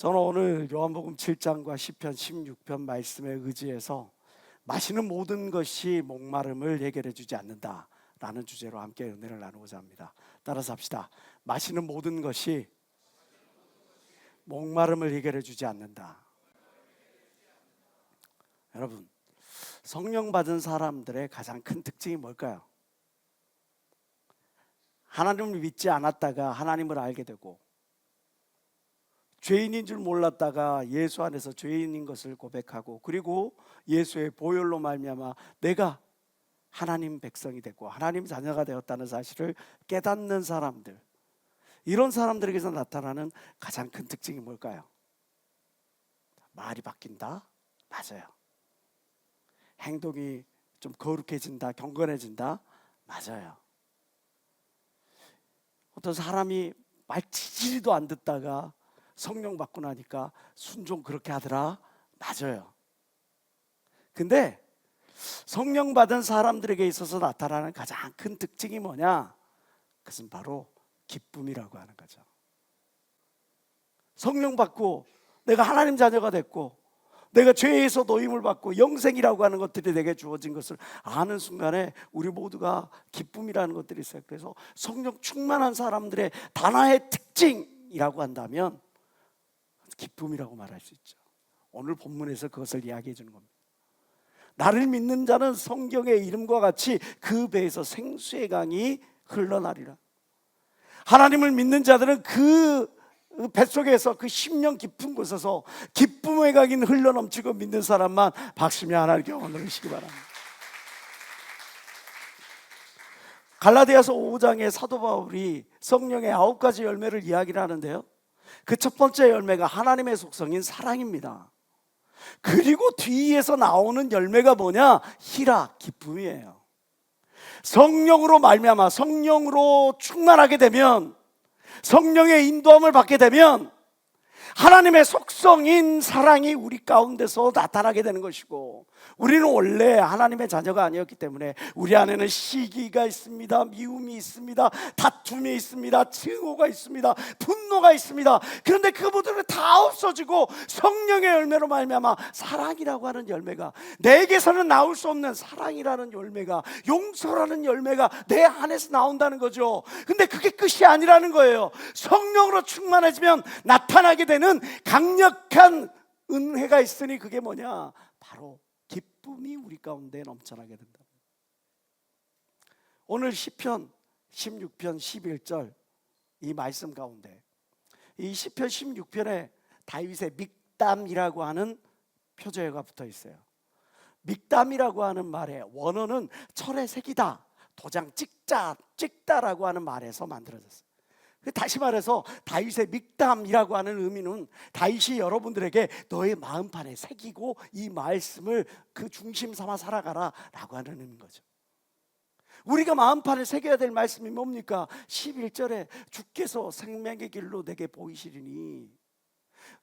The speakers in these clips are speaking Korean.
저는 오늘 요한복음 7장과 시편 16편 말씀에 의지해서 마시는 모든 것이 목마름을 해결해 주지 않는다 라는 주제로 함께 은혜를 나누고자 합니다. 따라서 합시다. 마시는 모든 것이 목마름을 해결해 주지 않는다. 여러분, 성령 받은 사람들의 가장 큰 특징이 뭘까요? 하나님을 믿지 않았다가 하나님을 알게 되고, 죄인인 줄 몰랐다가 예수 안에서 죄인인 것을 고백하고, 그리고 예수의 보혈로 말미암아 내가 하나님 백성이 됐고 하나님 자녀가 되었다는 사실을 깨닫는 사람들, 이런 사람들에게서 나타나는 가장 큰 특징이 뭘까요? 말이 바뀐다? 맞아요. 행동이 좀 거룩해진다, 경건해진다? 맞아요. 어떤 사람이 말 지지리도 안 듣다가 성령 받고 나니까 순종 그렇게 하더라? 맞아요. 근데 성령 받은 사람들에게 있어서 나타나는 가장 큰 특징이 뭐냐? 그것은 바로 기쁨이라고 하는 거죠. 성령 받고 내가 하나님 자녀가 됐고 내가 죄에서 노임을 받고 영생이라고 하는 것들이 내게 주어진 것을 아는 순간에 우리 모두가 기쁨이라는 것들이 있어요. 그래서 성령 충만한 사람들의 단아의 특징이라고 한다면 기쁨이라고 말할 수 있죠. 오늘 본문에서 그것을 이야기해 주는 겁니다. 나를 믿는 자는 성경의 이름과 같이 그 배에서 생수의 강이 흘러나리라. 하나님을 믿는 자들은 그 뱃속에서 그 심령 깊은 곳에서 기쁨의 강이 흘러넘치고 믿는 사람만 박수며 하나님께 영광을 돌리시기 바랍니다. 갈라디아서 5장에 사도 바울이 성령의 9가지 열매를 이야기를 하는데요, 그 첫 번째 열매가 하나님의 속성인 사랑입니다. 그리고 뒤에서 나오는 열매가 뭐냐? 희락, 기쁨이에요. 성령으로 말미암아 성령으로 충만하게 되면, 성령의 인도함을 받게 되면 하나님의 속성인 사랑이 우리 가운데서 나타나게 되는 것이고, 우리는 원래 하나님의 자녀가 아니었기 때문에 우리 안에는 시기가 있습니다, 미움이 있습니다, 다툼이 있습니다, 증오가 있습니다, 분노가 있습니다. 그런데 그 모든 다 없어지고 성령의 열매로 말미암아 사랑이라고 하는 열매가, 내게서는 나올 수 없는 사랑이라는 열매가, 용서라는 열매가 내 안에서 나온다는 거죠. 근데 그게 끝이 아니라는 거예요. 성령으로 충만해지면 나타나게 되는 강력한 은혜가 있으니 그게 뭐냐? 바로 기쁨이 우리 가운데 넘쳐나게 된다. 오늘 시편 16편 11절 이 말씀 가운데, 이 시편 16편에 다윗의 믹담이라고 하는 표제어가 붙어 있어요. 믹담이라고 하는 말의 원어는 철의 색이다, 도장 찍다라고 하는 말에서 만들어졌어요. 다시 말해서 다윗의 믹담이라고 하는 의미는 다윗이 여러분들에게 너의 마음판에 새기고 이 말씀을 그 중심 삼아 살아가라 라고 하는 의미인 거죠. 우리가 마음판에 새겨야 될 말씀이 뭡니까? 11절에 주께서 생명의 길로 내게 보이시리니,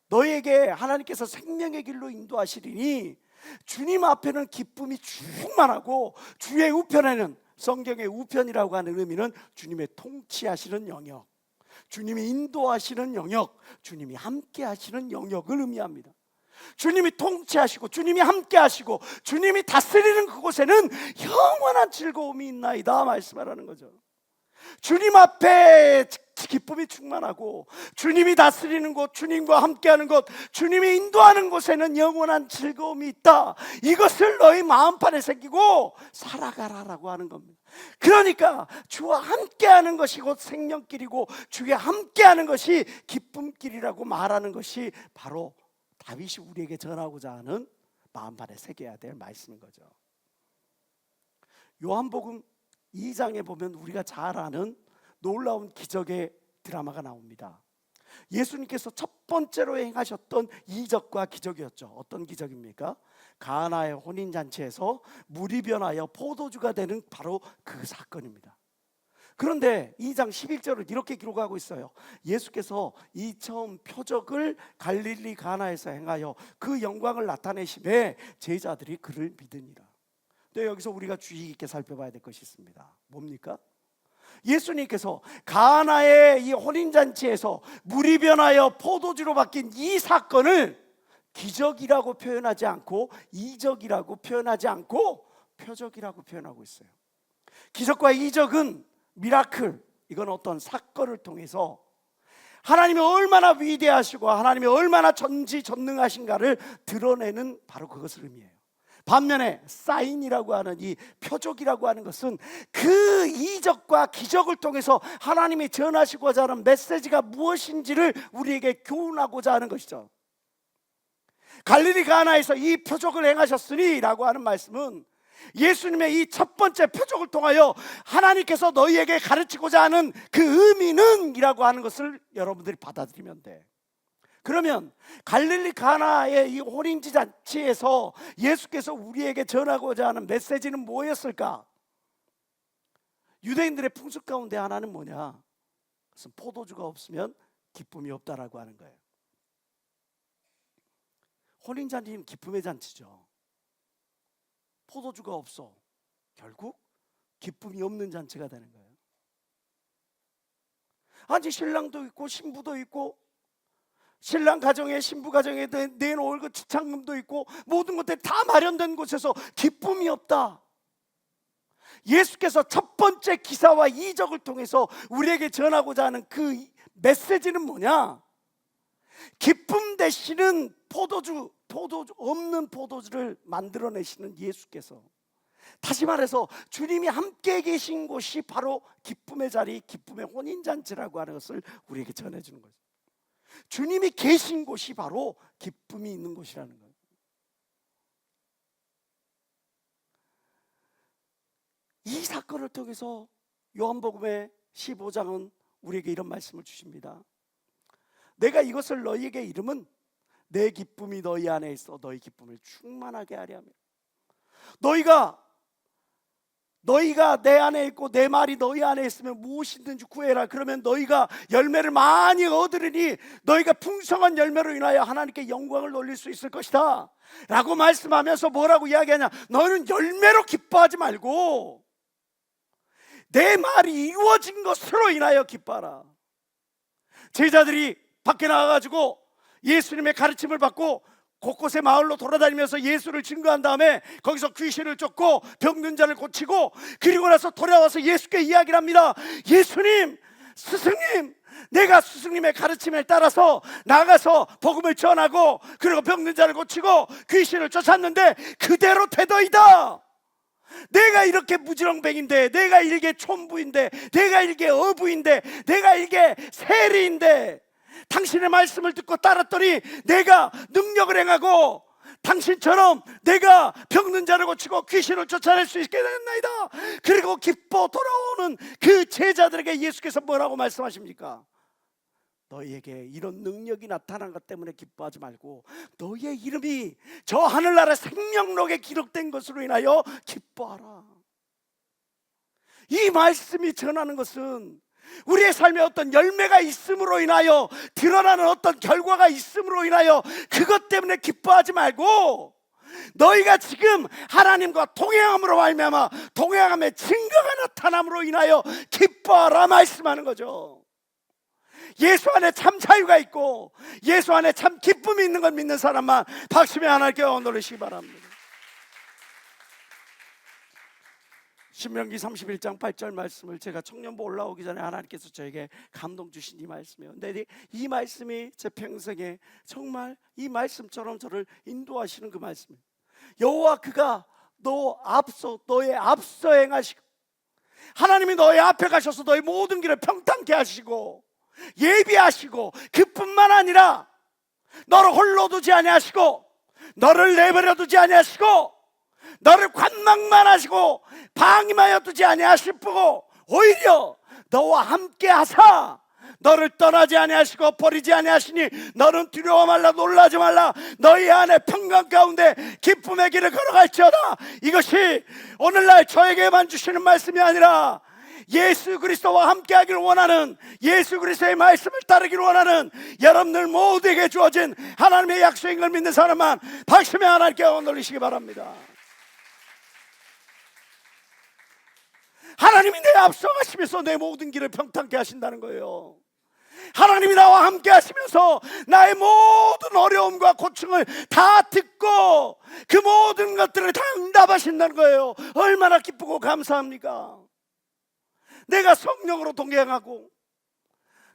너에게 하나님께서 생명의 길로 인도하시리니, 주님 앞에는 기쁨이 충만하고 주의 우편에는, 성경의 우편이라고 하는 의미는 주님의 통치하시는 영역, 주님이 인도하시는 영역, 주님이 함께 하시는 영역을 의미합니다. 주님이 통치하시고 주님이 함께 하시고 주님이 다스리는 그곳에는 영원한 즐거움이 있나이다 말씀하라는 거죠. 주님 앞에 기쁨이 충만하고 주님이 다스리는 곳, 주님과 함께하는 곳, 주님이 인도하는 곳에는 영원한 즐거움이 있다. 이것을 너희 마음판에 새기고 살아가라라고 하는 겁니다. 그러니까 주와 함께하는 것이 곧 생명길이고 주와 함께하는 것이 기쁨길이라고 말하는 것이 바로 다윗이 우리에게 전하고자 하는 마음판에 새겨야 될 말씀인 거죠. 요한복음 2장에 보면 우리가 잘 아는 놀라운 기적의 드라마가 나옵니다. 예수님께서 첫 번째로 행하셨던 이적과 기적이었죠. 어떤 기적입니까? 가나의 혼인잔치에서 물이 변하여 포도주가 되는 바로 그 사건입니다. 그런데 2장 11절을 이렇게 기록하고 있어요. 예수께서 이 처음 표적을 갈릴리 가나에서 행하여 그 영광을 나타내심에 제자들이 그를 믿으니라. 근데 여기서 우리가 주의 깊게 살펴봐야 될 것이 있습니다. 뭡니까? 예수님께서 가나의 이 혼인잔치에서 물이 변하여 포도주로 바뀐 이 사건을 기적이라고 표현하지 않고 이적이라고 표현하지 않고 표적이라고 표현하고 있어요. 기적과 이적은 미라클, 이건 어떤 사건을 통해서 하나님이 얼마나 위대하시고 하나님이 얼마나 전지전능하신가를 드러내는 바로 그것을 의미해요. 반면에 사인이라고 하는 이 표적이라고 하는 것은 그 이적과 기적을 통해서 하나님이 전하시고자 하는 메시지가 무엇인지를 우리에게 교훈하고자 하는 것이죠. 갈릴리 가나에서 이 표적을 행하셨으니 라고 하는 말씀은 예수님의 이 첫 번째 표적을 통하여 하나님께서 너희에게 가르치고자 하는 그 의미는 이라고 하는 것을 여러분들이 받아들이면 돼. 그러면 갈릴리 가나의 이 혼인지 잔치에서 예수께서 우리에게 전하고자 하는 메시지는 뭐였을까? 유대인들의 풍습 가운데 하나는 뭐냐? 그것은 포도주가 없으면 기쁨이 없다라고 하는 거예요. 혼인잔치는 기쁨의 잔치죠. 포도주가 없어 결국 기쁨이 없는 잔치가 되는 거예요. 아니 신랑도 있고 신부도 있고 신랑 가정에 신부 가정에 내놓을 그 지참금도 있고 모든 것들이 다 마련된 곳에서 기쁨이 없다. 예수께서 첫 번째 기사와 이적을 통해서 우리에게 전하고자 하는 그 메시지는 뭐냐? 기쁨 되시는 포도주 없는 포도주를 만들어내시는 예수께서, 다시 말해서 주님이 함께 계신 곳이 바로 기쁨의 자리, 기쁨의 혼인잔치라고 하는 것을 우리에게 전해주는 거죠. 주님이 계신 곳이 바로 기쁨이 있는 곳이라는 거예요. 이 사건을 통해서 요한복음의 15장은 우리에게 이런 말씀을 주십니다. 내가 이것을 너희에게 이름은 내 기쁨이 너희 안에 있어 너희 기쁨을 충만하게 하려 하며, 너희가 내 안에 있고 내 말이 너희 안에 있으면 무엇이든지 구해라. 그러면 너희가 열매를 많이 얻으리니 너희가 풍성한 열매로 인하여 하나님께 영광을 돌릴 수 있을 것이다 라고 말씀하면서 뭐라고 이야기하냐? 너는 열매로 기뻐하지 말고 내 말이 이루어진 것으로 인하여 기뻐하라. 제자들이 밖에 나가가지고 예수님의 가르침을 받고 곳곳에 마을로 돌아다니면서 예수를 증거한 다음에 거기서 귀신을 쫓고 병든 자를 고치고, 그리고 나서 돌아와서 예수께 이야기를 합니다. 예수님, 스승님, 내가 스승님의 가르침에 따라서 나가서 복음을 전하고 그리고 병든 자를 고치고 귀신을 쫓았는데 그대로 되더이다. 내가 이렇게 무지렁뱅인데, 내가 이게 촌부인데, 내가 이게 어부인데, 내가 이게 세리인데 당신의 말씀을 듣고 따랐더니 내가 능력을 행하고 당신처럼 내가 병든 자를 고치고 귀신을 쫓아낼 수 있게 됐나이다. 그리고 기뻐 돌아오는 그 제자들에게 예수께서 뭐라고 말씀하십니까? 너희에게 이런 능력이 나타난 것 때문에 기뻐하지 말고 너희의 이름이 저 하늘나라 생명록에 기록된 것으로 인하여 기뻐하라. 이 말씀이 전하는 것은 우리의 삶에 어떤 열매가 있음으로 인하여 드러나는 어떤 결과가 있음으로 인하여 그것 때문에 기뻐하지 말고 너희가 지금 하나님과 동행함으로 말미암아 동행함의 증거가 나타남으로 인하여 기뻐하라 말씀하는 거죠. 예수 안에 참 자유가 있고 예수 안에 참 기쁨이 있는 걸 믿는 사람만 박수며 하나님께 올리시기 바랍니다. 신명기 31장 8절 말씀을 제가 청년부 올라오기 전에 하나님께서 저에게 감동 주신 이 말씀이에요. 근데 이 말씀이 제 평생에 정말 이 말씀처럼 저를 인도하시는 그 말씀이에요. 여호와 그가 너의 앞서 행하시고, 하나님이 너의 앞에 가셔서 너의 모든 길을 평탄케 하시고 예비하시고, 그뿐만 아니라 너를 홀로 두지 아니하시고 너를 내버려 두지 아니하시고 너를 관망만 하시고 방임하여 두지 아니하시고 오히려 너와 함께 하사 너를 떠나지 아니하시고 버리지 아니하시니 너는 두려워 말라 놀라지 말라. 너희 안에 평강 가운데 기쁨의 길을 걸어갈지어다. 이것이 오늘날 저에게만 주시는 말씀이 아니라 예수 그리스도와 함께하기를 원하는, 예수 그리스도의 말씀을 따르기를 원하는 여러분들 모두에게 주어진 하나님의 약속인 걸 믿는 사람만 박수며 하나님께 올리시기 바랍니다. 하나님이 내 앞서가시면서 내 모든 길을 평탄케 하신다는 거예요. 하나님이 나와 함께 하시면서 나의 모든 어려움과 고충을 다 듣고 그 모든 것들을 다 응답하신다는 거예요. 얼마나 기쁘고 감사합니까? 내가 성령으로 동행하고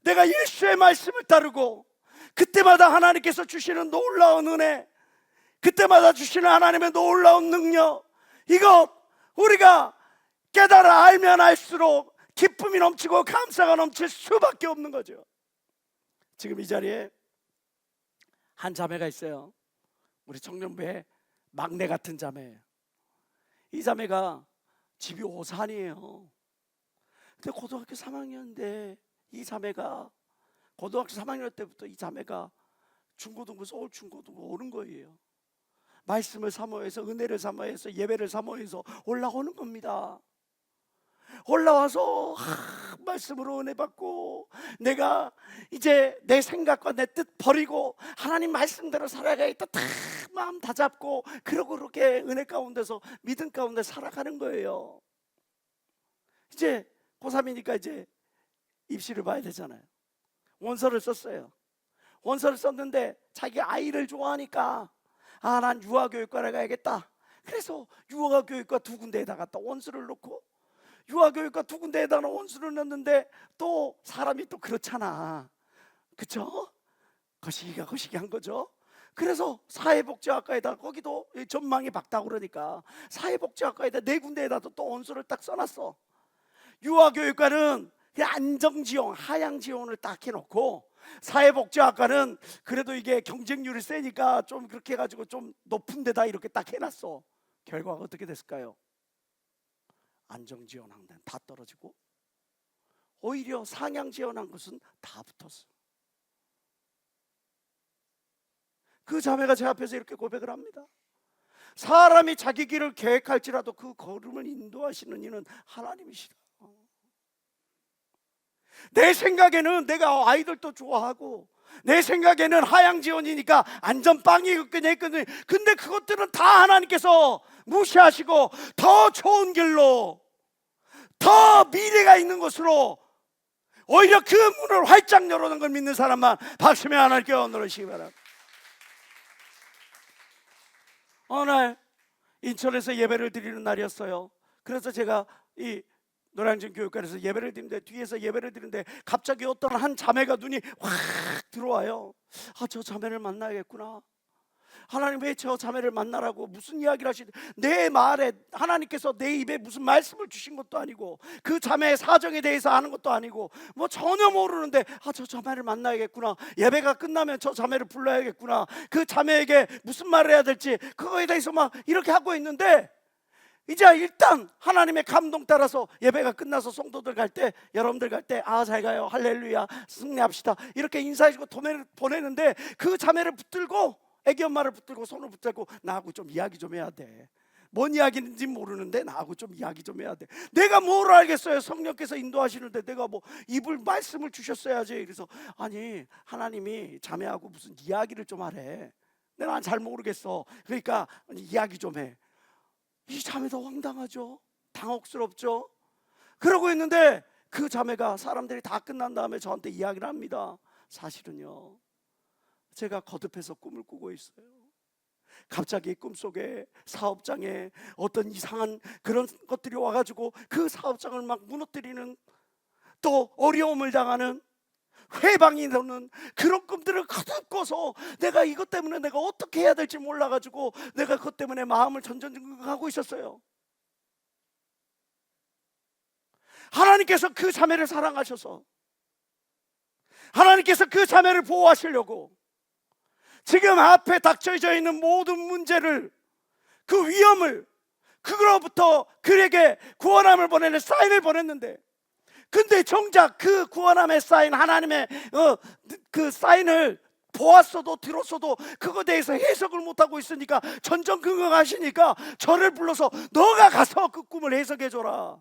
내가 예수의 말씀을 따르고 그때마다 하나님께서 주시는 놀라운 은혜, 그때마다 주시는 하나님의 놀라운 능력, 이것 우리가 깨달아 알면 알수록 기쁨이 넘치고 감사가 넘칠 수밖에 없는 거죠. 지금 이 자리에 한 자매가 있어요. 우리 청년부의 막내 같은 자매예요. 이 자매가 집이 오산이에요. 근데 고등학교 3학년인데 이 자매가 고등학교 3학년 때부터 이 자매가 중고등부 서울 중고등부 오는 거예요. 말씀을 사모해서 은혜를 사모해서 예배를 사모해서 올라오는 겁니다. 올라와서 말씀으로 은혜 받고 내가 이제 내 생각과 내 뜻 버리고 하나님 말씀대로 살아가겠다 다 마음 다 잡고 그러고 그렇게 은혜 가운데서 믿음 가운데 살아가는 거예요. 이제 고3이니까 이제 입시를 봐야 되잖아요. 원서를 썼어요. 원서를 썼는데 자기 아이를 좋아하니까 난 유아교육과를 가야겠다. 그래서 유아교육과 두 군데에다가 또 원서를 넣고 유아교육과 두 군데에다가 원서를 넣는데 또 사람이 또 그렇잖아. 그쵸? 거시기 한 거죠. 그래서 사회복지학과에다 거기도 전망이 밝다고 그러니까 사회복지학과에다 네 군데에다 또 원서를 딱 써놨어. 유아교육과는 안정지원, 하향지원을 딱 해놓고 사회복지학과는 그래도 이게 경쟁률이 세니까 좀 그렇게 해가지고 좀 높은 데다 이렇게 딱 해놨어. 결과가 어떻게 됐을까요? 안정지원한 데는 다 떨어지고 오히려 상향지원한 것은 다 붙었어. 그 자매가 제 앞에서 이렇게 고백을 합니다. 사람이 자기 길을 계획할지라도 그 걸음을 인도하시는 이는 하나님이시다. 내 생각에는 내가 아이들도 좋아하고 내 생각에는 하향지원이니까 안전빵이겠거니 했거든요. 근데 그것들은 다 하나님께서 무시하시고 더 좋은 길로 더 미래가 있는 곳으로 오히려 그 문을 활짝 열어놓은 걸 믿는 사람만 박수며 하나님께 얻으시기 바랍니다. 어느 날 인천에서 예배를 드리는 날이었어요. 그래서 제가 이 노량진 교육관에서 예배를 드리는데 뒤에서 예배를 드리는데 갑자기 어떤 한 자매가 눈이 확 들어와요. 저 자매를 만나야겠구나. 하나님 왜 저 자매를 만나라고 무슨 이야기를 하시는데 내 말에 하나님께서 내 입에 무슨 말씀을 주신 것도 아니고 그 자매의 사정에 대해서 아는 것도 아니고 뭐 전혀 모르는데 저 자매를 만나야겠구나. 예배가 끝나면 저 자매를 불러야겠구나. 그 자매에게 무슨 말을 해야 될지 그거에 대해서 막 이렇게 하고 있는데 이제 일단 하나님의 감동 따라서 예배가 끝나서 성도들 갈 때 여러분들 갈 때 잘 가요 할렐루야 승리합시다 이렇게 인사해주고 보내는데 그 자매를 붙들고 애기 엄마를 붙들고 손을 붙잡고 나하고 좀 이야기 좀 해야 돼. 뭔 이야기인지 모르는데 나하고 좀 이야기 좀 해야 돼. 내가 뭘 알겠어요. 성령께서 인도하시는데 내가 뭐 입을 말씀을 주셨어야지. 그래서 아니 하나님이 자매하고 무슨 이야기를 좀 하래. 내가 잘 모르겠어. 그러니까 이야기 좀 해. 이 자매도 황당하죠. 당혹스럽죠. 그러고 있는데 그 자매가 사람들이 다 끝난 다음에 저한테 이야기를 합니다. 사실은요 제가 거듭해서 꿈을 꾸고 있어요. 갑자기 꿈속에 사업장에 어떤 이상한 그런 것들이 와가지고 그 사업장을 막 무너뜨리는 또 어려움을 당하는 회방이 되는 그런 꿈들을 거듭 꿔서 내가 이것 때문에 내가 어떻게 해야 될지 몰라가지고 내가 그것 때문에 마음을 전전긍긍하고 있었어요. 하나님께서 그 자매를 사랑하셔서 하나님께서 그 자매를 보호하시려고 지금 앞에 닥쳐져 있는 모든 문제를 그 위험을 그로부터 그에게 구원함을 보내는 사인을 보냈는데 근데 정작 그 구원함에 쌓인 하나님의 그 사인을 보았어도 들었어도 그거에 대해서 해석을 못하고 있으니까 전전긍긍하시니까 저를 불러서 너가 가서 그 꿈을 해석해줘라.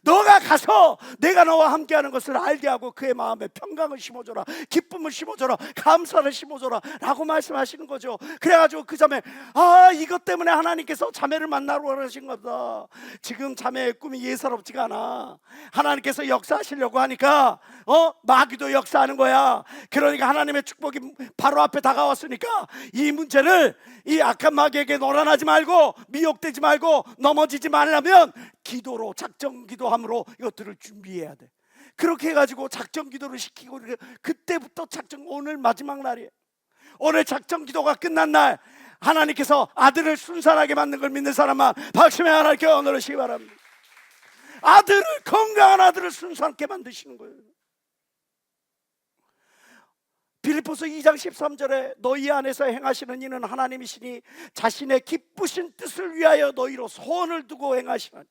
너가 가서 내가 너와 함께하는 것을 알게 하고 그의 마음에 평강을 심어줘라, 기쁨을 심어줘라, 감사를 심어줘라 라고 말씀하시는 거죠. 그래가지고 그 자매, 이것 때문에 하나님께서 자매를 만나러 그러신 거다. 지금 자매의 꿈이 예사롭지가 않아. 하나님께서 역사하시려고 하니까 마귀도 역사하는 거야. 그러니까 하나님의 축복이 바로 앞에 다가왔으니까 이 문제를 이 악한 마귀에게 놀아나지 말고 미혹되지 말고 넘어지지 말려면 기도로, 작정 기도함으로 이것들을 준비해야 돼. 그렇게 해가지고 작정 기도를 시키고, 그때부터 오늘 마지막 날이에요. 오늘 작정 기도가 끝난 날 하나님께서 아들을 순산하게 만든 걸 믿는 사람만 박수며 하나님께 언어르시기 바랍니다. 아들을, 건강한 아들을 순산케 만드시는 거예요. 빌립보서 2장 13절에 너희 안에서 행하시는 이는 하나님이시니 자신의 기쁘신 뜻을 위하여 너희로 소원을 두고 행하시나니.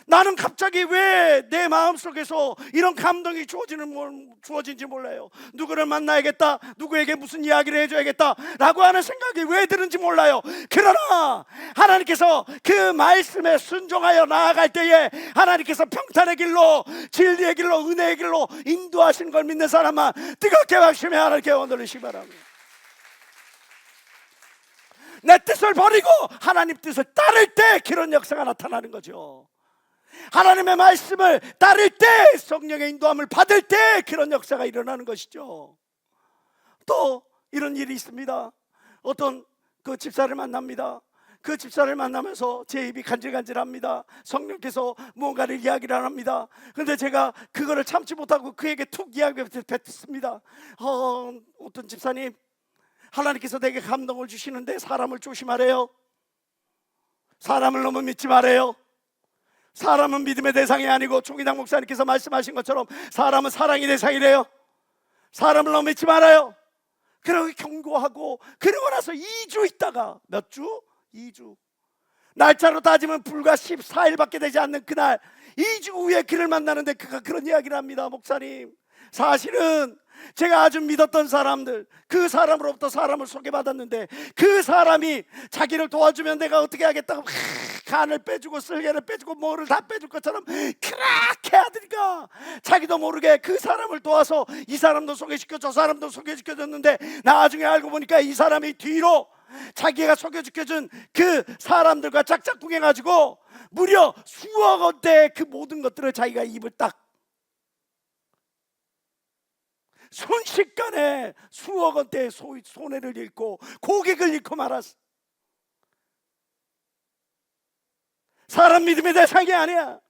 나는 갑자기 왜 내 마음속에서 이런 감동이 주어진지 몰라요. 누구를 만나야겠다, 누구에게 무슨 이야기를 해줘야겠다 라고 하는 생각이 왜 드는지 몰라요. 그러나 하나님께서 그 말씀에 순종하여 나아갈 때에 하나님께서 평탄의 길로, 진리의 길로, 은혜의 길로 인도하시는 걸 믿는 사람만 뜨겁게 박수며 하나님께 원하시기 바랍니다. 내 뜻을 버리고 하나님 뜻을 따를 때 그런 역사가 나타나는 거죠. 하나님의 말씀을 따를 때, 성령의 인도함을 받을 때 그런 역사가 일어나는 것이죠. 또 이런 일이 있습니다. 어떤 그 집사를 만납니다. 그 집사를 만나면서 제 입이 간질간질합니다. 성령께서 무언가를 이야기를 합니다. 그런데 제가 그거를 참지 못하고 그에게 툭 이야기를 뱉습니다. 어떤 집사님, 하나님께서 내게 감동을 주시는데 사람을 조심하래요. 사람을 너무 믿지 말아요. 사람은 믿음의 대상이 아니고 총기당 목사님께서 말씀하신 것처럼 사람은 사랑의 대상이래요. 사람을 너무 믿지 말아요. 그렇게 경고하고, 그러고 나서 2주 있다가, 몇 주? 2주, 날짜로 따지면 불과 14일밖에 되지 않는 그날 2주 후에 그를 만나는데 그가 그런 이야기를 합니다. 목사님, 사실은 제가 아주 믿었던 사람들, 그 사람으로부터 사람을 소개받았는데 그 사람이 자기를 도와주면 내가 어떻게 하겠다고 간을 빼주고 쓸개를 빼주고 뭐를 다 빼줄 것처럼 그렇게 하더니까 자기도 모르게 그 사람을 도와서 이 사람도 소개시켜 저 사람도 소개시켜줬는데 나중에 알고 보니까 이 사람이 뒤로 자기가 소개시켜준 그 사람들과 짝짝꿍해가지고 무려 수억 원대의 그 모든 것들을 자기가 입을 딱 순식간에 수억 원대의 손해를 잃고 고객을 잃고 말았어. 사람 믿음의 대상이 아니야.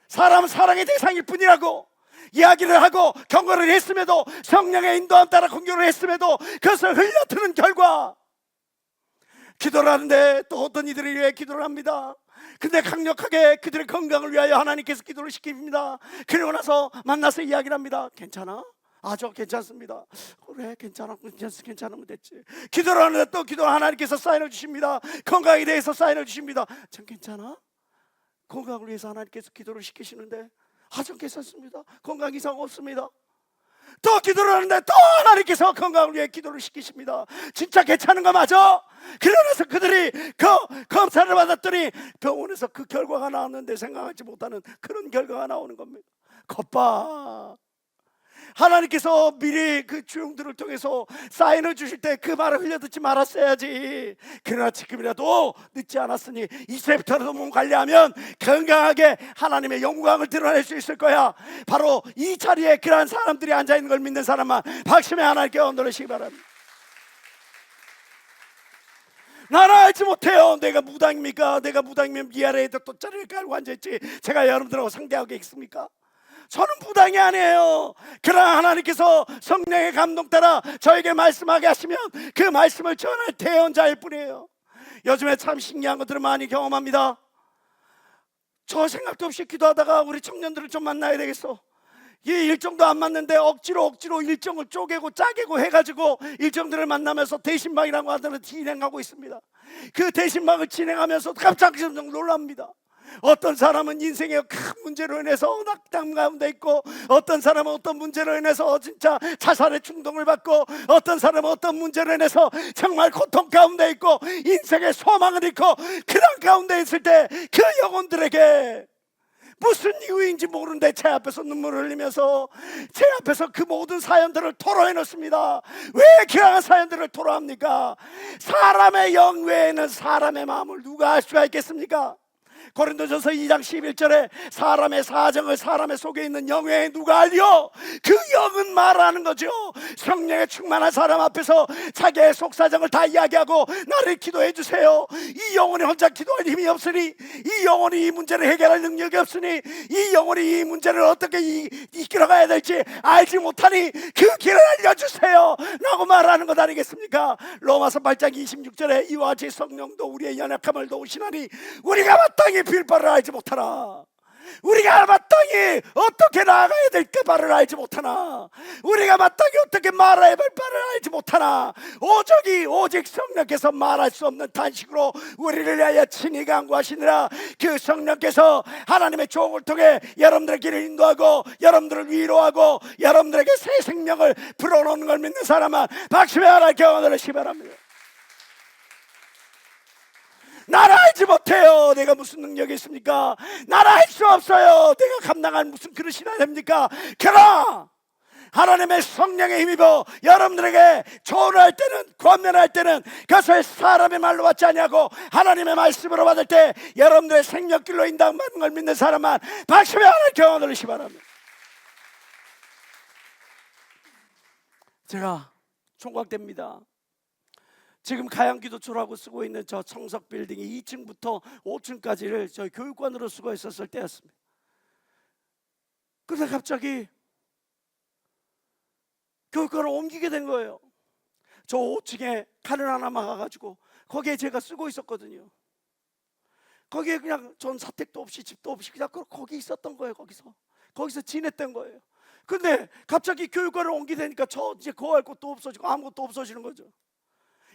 사람은 사랑의 대상일 뿐이라고 이야기를 하고 경고를 했음에도, 성령의 인도함 따라 공격을 했음에도 그것을 흘려트는 결과, 기도를 하는데 또 어떤 이들을 위해 기도를 합니다. 근데 강력하게 그들의 건강을 위하여 하나님께서 기도를 시킵니다. 그러고 나서 만나서 이야기를 합니다. 괜찮아? 저 괜찮습니다. 그래, 괜찮으면 됐지. 기도를 하는데 또 기도를 하나님께서 사인을 주십니다. 건강에 대해서 사인을 주십니다. 전 괜찮아? 건강을 위해서 하나님께서 기도를 시키시는데 전 괜찮습니다. 건강 이상 없습니다. 또 기도를 하는데 또 하나님께서 건강을 위해 기도를 시키십니다. 진짜 괜찮은 거 맞아? 그러면서 그들이 그 검사를 받았더니 병원에서 그 결과가 나왔는데 생각하지 못하는 그런 결과가 나오는 겁니다. 겉봐, 하나님께서 미리 그 주용들을 통해서 사인을 주실 때 그 말을 흘려듣지 말았어야지. 그러나 지금이라도 늦지 않았으니 이제부터라도 몸 관리하면 건강하게 하나님의 영광을 드러낼 수 있을 거야. 바로 이 자리에 그러한 사람들이 앉아있는 걸 믿는 사람만 박심에 하나님께 언도하시기 바랍니다. 나는 알지 못해요. 내가 무당입니까? 내가 무당이면 이 아래에 돗자리를 깔고 앉아있지 제가 여러분들하고 상대하겠습니까? 저는 무당이 아니에요. 그러나 하나님께서 성령의 감동 따라 저에게 말씀하게 하시면 그 말씀을 전할 대언자일 뿐이에요. 요즘에 참 신기한 것들을 많이 경험합니다. 저 생각도 없이 기도하다가 우리 청년들을 좀 만나야 되겠어. 이 일정도 안 맞는데 억지로 일정을 쪼개고 짜개고 해가지고 일정들을 만나면서 대신방이라고 하더라도 진행하고 있습니다. 그 대신방을 진행하면서 깜짝 놀랍니다. 어떤 사람은 인생의 큰 문제로 인해서 낙담 가운데 있고, 어떤 사람은 어떤 문제로 인해서 진짜 자살의 충동을 받고, 어떤 사람은 어떤 문제로 인해서 정말 고통 가운데 있고 인생의 소망을 잃고 그런 가운데 있을 때 그 영혼들에게 무슨 이유인지 모르는데 제 앞에서 눈물을 흘리면서 제 앞에서 그 모든 사연들을 토로해 놓습니다. 왜 그러한 사연들을 토로합니까? 사람의 영 외에는 사람의 마음을 누가 알 수가 있겠습니까? 고린도전서 2장 11절에 사람의 사정을 사람의 속에 있는 영 외에 누가 알려? 그 영은 말하는 거죠. 성령에 충만한 사람 앞에서 자기의 속사정을 다 이야기하고 나를 기도해 주세요. 이 영혼이 혼자 기도할 힘이 없으니, 이 영혼이 이 문제를 해결할 능력이 없으니, 이 영혼이 이 문제를 어떻게 이끌어가야 될지 알지 못하니 그 길을 알려주세요 라고 말하는 것 아니겠습니까? 로마서 8장 26절에 이와 같이 성령도 우리의 연약함을 도우시나니 우리가 마땅히 빌 바를 알지 못하나, 우리가 마땅히 어떻게 나아가야 될까 바를 알지 못하나, 우리가 마땅히 어떻게 말해야 될 바를 알지 못하나, 오직 성령께서 말할 수 없는 탄식으로 우리를 위하여 친히 간구하시느라 그 성령께서 하나님의 종을 통해 여러분들의 길을 인도하고 여러분들을 위로하고 여러분들에게 새 생명을 불어넣는 걸 믿는 사람은 박수며 하나님 경험을 하시기 바랍니다. 나를 알지 못해요. 내가 무슨 능력이 있습니까? 나를 알 수 없어요. 내가 감당할 무슨 그릇이나 됩니까? 그러나 하나님의 성령에 힘입어 여러분들에게 조언할 때는, 권면할 때는 그것을 사람의 말로 받지 아니하고 하나님의 말씀으로 받을 때 여러분들의 생명길로 인도받는 걸 믿는 사람만 박수며 하나님 경험을 하시기 바랍니다. 제가 총각됩니다. 지금 가양기도초라고 쓰고 있는 저 청석 빌딩이 2층부터 5층까지를 저희 교육관으로 쓰고 있었을 때였습니다. 그런데 갑자기 교육관을 옮기게 된 거예요. 저 5층에 칸을 하나 막아가지고 거기에 제가 쓰고 있었거든요. 거기에 그냥 전 사택도 없이 집도 없이 그냥 거기 있었던 거예요. 거기서 지냈던 거예요. 근데 갑자기 교육관을 옮기게 되니까 저 이제 거할 곳도 없어지고 아무것도 없어지는 거죠.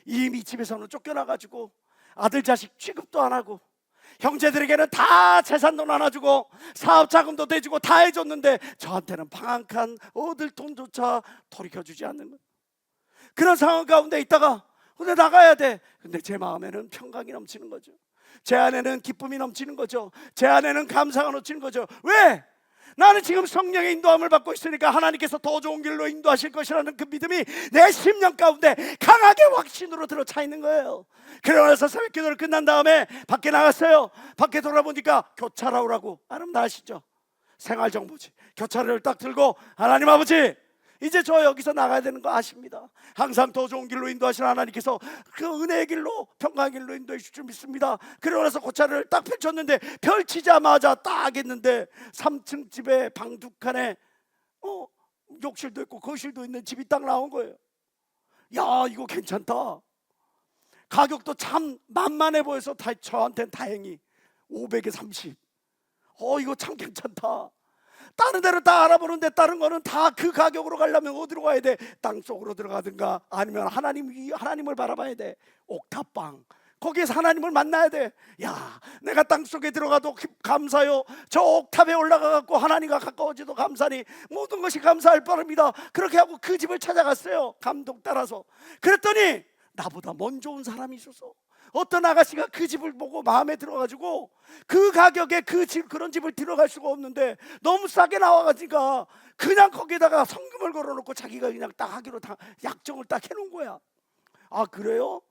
이미 집에서는 쫓겨나가지고 아들 자식 취급도 안 하고 형제들에게는 다 재산도 나눠주고 사업자금도 대주고 다 해줬는데 저한테는 방 한 칸 얻을 돈조차 돌이켜주지 않는 거예요. 그런 상황 가운데 있다가 근데 나가야 돼. 근데 제 마음에는 평강이 넘치는 거죠. 제 안에는 기쁨이 넘치는 거죠. 제 안에는 감사가 넘치는 거죠. 왜? 나는 지금 성령의 인도함을 받고 있으니까 하나님께서 더 좋은 길로 인도하실 것이라는 그 믿음이 내 심령 가운데 강하게 확신으로 들어차 있는 거예요. 그러고 나서 새벽 기도를 끝난 다음에 밖에 나갔어요. 밖에 돌아보니까 교차로라고 아름다 아시죠? 생활정보지. 교차로를 딱 들고 하나님 아버지 이제 저 여기서 나가야 되는 거 아십니다. 항상 더 좋은 길로 인도하시는 하나님께서 그 은혜의 길로 평강의 길로 인도해 주실 줄 믿습니다. 그러고 나서 고차를 딱 펼쳤는데 펼치자마자 딱 했는데 3층 집에 방 2칸에 욕실도 있고 거실도 있는 집이 딱 나온 거예요. 야 이거 괜찮다. 가격도 참 만만해 보여서 저한테는 다행히 500에 30. 이거 참 괜찮다. 다른 데를 다 알아보는데 다른 거는 다 그 가격으로 가려면 어디로 가야 돼? 땅속으로 들어가든가 아니면 하나님을 바라봐야 돼. 옥탑방 거기에서 하나님을 만나야 돼. 야 내가 땅속에 들어가도 감사요. 저 옥탑에 올라가갖고 하나님과 가까워지도 감사니 모든 것이 감사할 바랍니다. 그렇게 하고 그 집을 찾아갔어요. 감독 따라서. 그랬더니 나보다 먼저 온 사람이 있어서 어떤 아가씨가 그 집을 보고 마음에 들어가지고 그 가격에 그런 집을 들어갈 수가 없는데 너무 싸게 나와가지고 그냥 거기에다가 성금을 걸어놓고 자기가 그냥 딱 하기로 다 약정을 딱 해놓은 거야. 아 그래요?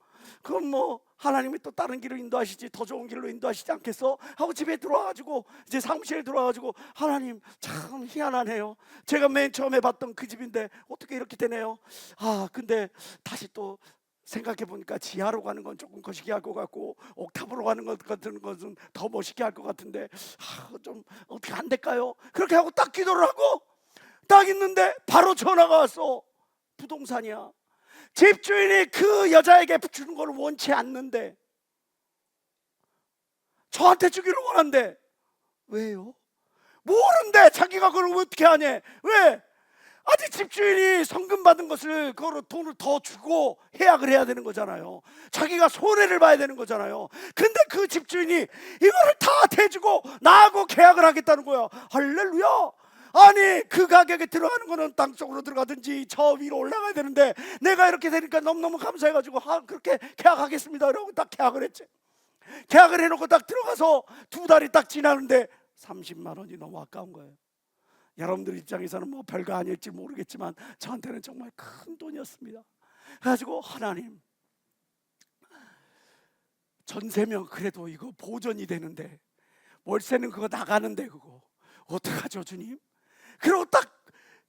그럼 뭐 하나님이 또 다른 길로 인도하시지 더 좋은 길로 인도하시지 않겠어? 하고 집에 들어와가지고 이제 사무실에 들어와가지고 하나님 참 희한하네요. 제가 맨 처음에 봤던 그 집인데 어떻게 이렇게 되네요. 아 근데 다시 또 생각해보니까 지하로 가는 건 조금 거시기 할 것 같고 옥탑으로 가는 것 같은 것은 더 멋있게 할 것 같은데 좀 어떻게 안 될까요? 그렇게 하고 딱 기도를 하고 딱 있는데 바로 전화가 왔어. 부동산이야. 집주인이 그 여자에게 주는 걸 원치 않는데 저한테 주기를 원한대. 왜요? 모른대. 자기가 그걸 어떻게 하냐. 왜? 아니 집주인이 성금 받은 것을 그거로 돈을 더 주고 해약을 해야 되는 거잖아요. 자기가 손해를 봐야 되는 거잖아요. 근데 그 집주인이 이거를 다 대주고 나하고 계약을 하겠다는 거야. 할렐루야. 아니 그 가격에 들어가는 거는 땅속으로 들어가든지 저 위로 올라가야 되는데 내가 이렇게 되니까 너무너무 감사해가지고 그렇게 계약하겠습니다 이러고 딱 계약을 했지. 계약을 해놓고 딱 들어가서 2달이 딱 지나는데 30만 원이 너무 아까운 거예요. 여러분들 입장에서는 뭐 별거 아닐지 모르겠지만 저한테는 정말 큰 돈이었습니다. 그래가지고 하나님, 전세면 그래도 이거 보전이 되는데 월세는 그거 나가는데 그거 어떡하죠 주님? 그러고 딱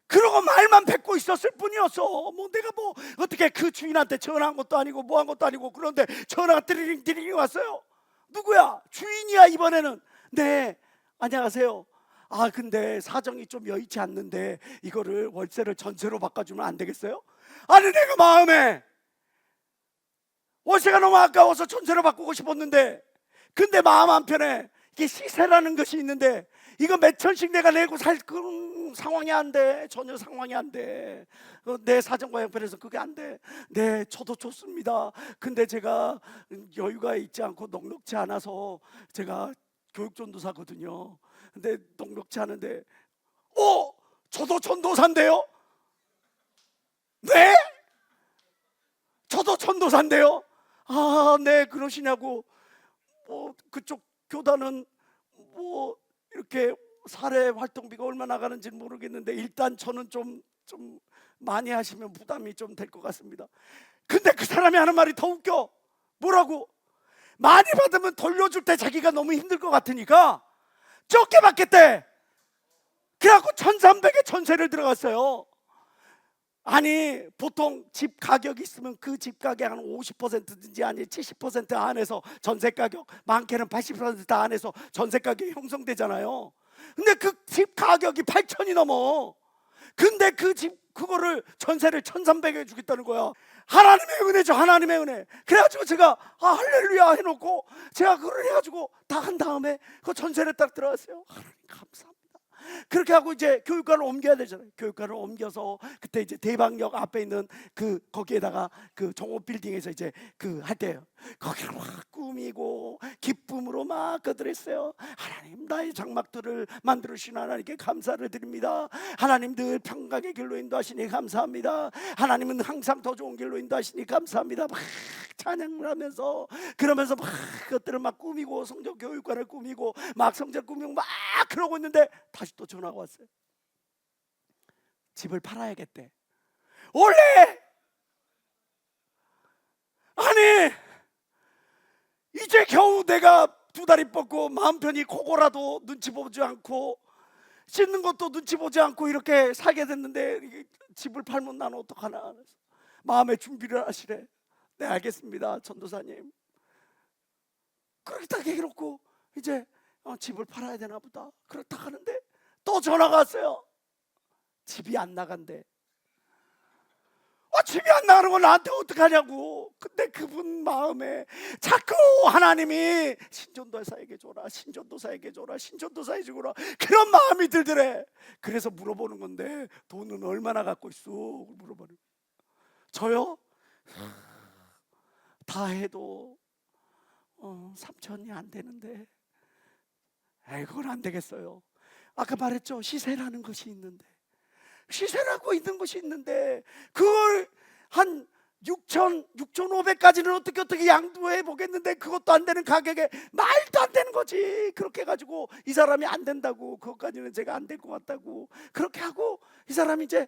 그러고 말만 뱉고 있었을 뿐이었어. 뭐 내가 뭐 어떻게 그 주인한테 전화한 것도 아니고 뭐 한 것도 아니고. 그런데 전화가 드리링 왔어요. 누구야? 주인이야 이번에는. 네, 안녕하세요. 아 근데 사정이 좀 여의치 않는데 이거를 월세를 전세로 바꿔주면 안 되겠어요? 아니 내가 마음에 월세가 너무 아까워서 전세로 바꾸고 싶었는데, 근데 마음 한편에 이게 시세라는 것이 있는데 이거 몇 천씩 내가 내고 살 상황이 안 돼. 전혀 상황이 안 돼. 내 사정과 형편에서 그게 안 돼. 네, 저도 좋습니다. 근데 제가 여유가 있지 않고 넉넉지 않아서 제가 교육전도사거든요. 근데 넉넉지 않은데 저도 전도사인데요? 네? 저도 전도사인데요? 아, 네, 그러시냐고. 뭐 그쪽 교단은 뭐 이렇게 사례 활동비가 얼마 나가는지는 모르겠는데 일단 저는 좀 많이 하시면 부담이 좀 될 것 같습니다. 근데 그 사람이 하는 말이 더 웃겨. 뭐라고? 많이 받으면 돌려줄 때 자기가 너무 힘들 것 같으니까 적게 받겠대. 그래갖고 1,300에 전세를 들어갔어요. 아니 보통 집 가격이 있으면 그 집 가격 한 50%든지 아니 70% 안에서 전세 가격, 많게는 80% 안에서 전세 가격이 형성되잖아요. 근데 그 집 가격이 8천이 넘어. 근데 그 집 그거를 전세를 1,300에 주겠다는 거야. 하나님의 은혜죠, 하나님의 은혜. 그래가지고 제가 할렐루야 해놓고 제가 그걸 해가지고 다 한 다음에 그 전세를 딱 들어갔어요. 하나님 감사합니다. 그렇게 하고 이제 교육관을 옮겨야 되잖아요. 교육관을 옮겨서 그때 이제 대방역 앞에 있는 그 거기에다가 그 정호 빌딩에서 이제 그 할 때요. 거기를 막 꾸미고 기쁨으로 막 그들했어요. 하나님 나의 장막들을 만들어 주신 하나님께 감사를 드립니다. 하나님 늘 평강의 길로 인도하시니 감사합니다. 하나님은 항상 더 좋은 길로 인도하시니 감사합니다. 막 찬양을 하면서 그러면서 막 그것들을 막 꾸미고 성적 교육관을 꾸미고 막 성적 꾸미고 막 그러고 있는데 다시 또 전화가 왔어요. 집을 팔아야겠대. 원래 아니 이제 겨우 내가 두 다리 뻗고 마음 편히 코고라도 눈치 보지 않고 씻는 것도 눈치 보지 않고 이렇게 살게 됐는데 집을 팔면 나는 어떡하나. 마음의 준비를 하시래. 네 알겠습니다 전도사님. 그렇게 딱 얘기해놓고 이제 집을 팔아야 되나 보다 그렇다 하는데 또 전화가 왔어요. 집이 안 나간대. 집이 안 나가는 건 나한테 어떡하냐고. 근데 그분 마음에 자꾸 하나님이 신전도사에게 줘라, 신전도사에게 줘라, 신전도사에게 줘라 그런 마음이 들더래. 그래서 물어보는 건데 돈은 얼마나 갖고 있어? 물어보는. 저요? 다 해도 3천이 안 되는데. 그건 안 되겠어요. 아까 말했죠, 시세라는 것이 있는데, 시세라고 있는 것이 있는데 그걸 한 6,500까지는 어떻게 양도해 보겠는데 그것도 안 되는 가격에 말도 안 되는 거지. 그렇게 해가지고 이 사람이 안 된다고, 그것까지는 제가 안 될 것 같다고 그렇게 하고 이 사람이 이제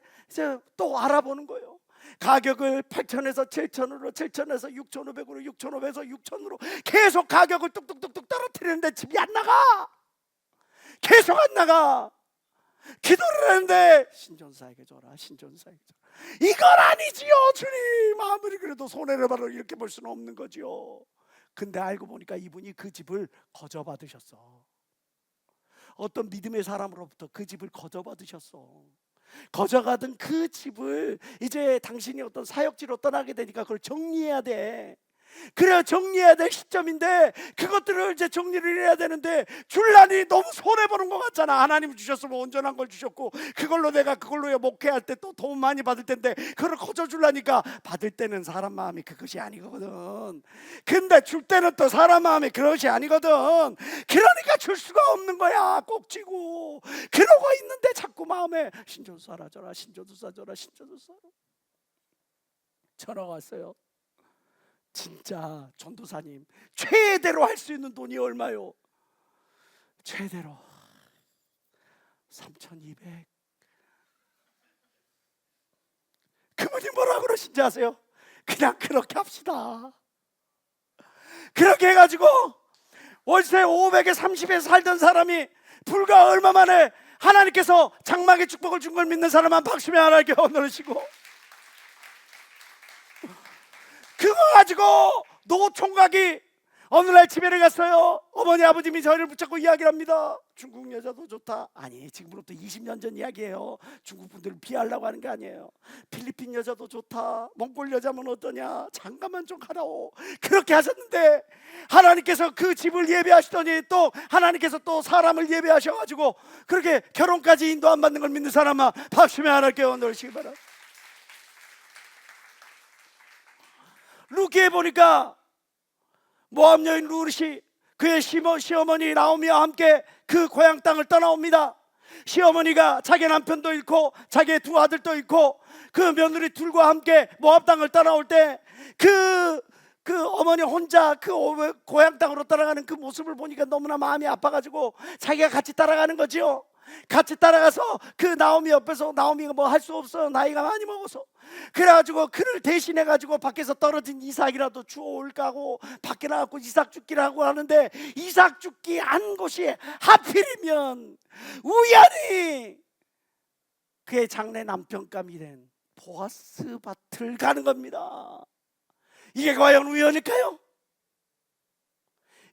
또 알아보는 거예요. 가격을 8천에서 7천으로, 7천에서 6,500으로, 6,500에서 6천으로 계속 가격을 뚝뚝뚝뚝 떨어뜨리는데 집이 안 나가. 계속 안 나가. 기도를 하는데 신전사에게 줘라, 신전사에게 줘라. 이건 아니지요 주님. 아무리 그래도 손해를 봐도 이렇게 볼 수는 없는 거지요. 근데 알고 보니까 이분이 그 집을 거저받으셨어. 어떤 믿음의 사람으로부터 그 집을 거저받으셨어. 거저가던 그 집을 이제 당신이 어떤 사역지로 떠나게 되니까 그걸 정리해야 돼. 그래야 정리해야 될 시점인데 그것들을 이제 정리를 해야 되는데 줄라니 너무 손해보는 것 같잖아. 하나님 주셨으면 온전한 걸 주셨고 그걸로 내가 그걸로 목회할 때 또 돈 많이 받을 텐데 그걸 거저 줄라니까 받을 때는 사람 마음이 그것이 아니거든. 근데 줄 때는 또 사람 마음이 그것이 아니거든. 그러니까 줄 수가 없는 거야. 꼭 쥐고 그러고 있는데 자꾸 마음에 신전도사 줘라, 신전도사 줘라, 신전도사. 전화가 왔어요. 진짜 전도사님 최대로 할 수 있는 돈이 얼마요? 최대로 3,200. 그분이 뭐라고 그러신지 아세요? 그냥 그렇게 합시다. 그렇게 해가지고 월세 500에 30에 살던 사람이 불과 얼마 만에 하나님께서 장막의 축복을 준 걸 믿는 사람만 박수며 하나님께 얻으시고, 그거 가지고 노총각이 어느 날 집에를 갔어요. 어머니 아버님이 저희를 붙잡고 이야기를 합니다. 중국 여자도 좋다. 아니, 지금으로부터 20년 전 이야기예요. 중국 분들을 비하려고 하는 게 아니에요. 필리핀 여자도 좋다. 몽골 여자면 어떠냐. 잠깐만 좀 가라오. 그렇게 하셨는데 하나님께서 그 집을 예배하시더니 또 하나님께서 또 사람을 예배하셔가지고 그렇게 결혼까지 인도 안 받는 걸 믿는 사람아 박수며 하나님께 원하시기 바랍니다. 루키에 보니까 모압 여인 루릇이 그의 시어머니 나오미와 함께 그 고향 땅을 떠나옵니다. 시어머니가 자기 남편도 잃고 자기의 두 아들도 잃고 그 며느리 둘과 함께 모압 땅을 떠나올 때 그 어머니 혼자 그 고향 땅으로 따라가는 그 모습을 보니까 너무나 마음이 아파가지고 자기가 같이 따라가는 거지요. 같이 따라가서 그 나오미 옆에서, 나오미가 뭐 할 수 없어요. 나이가 많이 먹어서. 그래가지고 그를 대신해가지고 밖에서 떨어진 이삭이라도 주워올까 하고 밖에 나가고 이삭 죽기를 하고 하는데, 이삭 죽기 한 곳이 하필이면 우연히 그의 장래 남편감이 된 보아스 밭을 가는 겁니다. 이게 과연 우연일까요?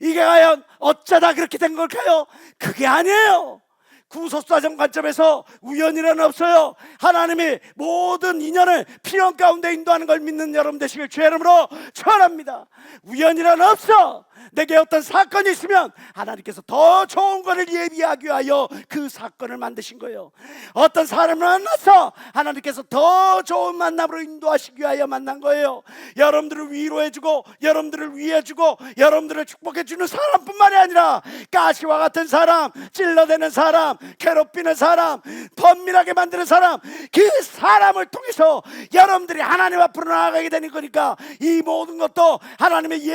이게 과연 어쩌다 그렇게 된 걸까요? 그게 아니에요. 구속사정 관점에서 우연이란 없어요. 하나님이 모든 인연을 필연 가운데 인도하는 걸 믿는 여러분 되시길 주의 이름으로 축원합니다. 우연이란 없어. 내게 어떤 사건이 있으면 하나님께서 더 좋은 것을 예비하기 위하여 그 사건을 만드신 거예요. 어떤 사람을 만나서 하나님께서 더 좋은 만남으로 인도하시기 위하여 만난 거예요. 여러분들을 위로해주고 여러분들을 위해주고 여러분들을 축복해주는 사람뿐만이 아니라 가시와 같은 사람, 찔러대는 사람, 괴롭히는 사람, 번민하게 만드는 사람, 그 사람을 통해서 여러분들이 하나님 앞으로 나아가게 되는 거니까 이 모든 것도 하나님의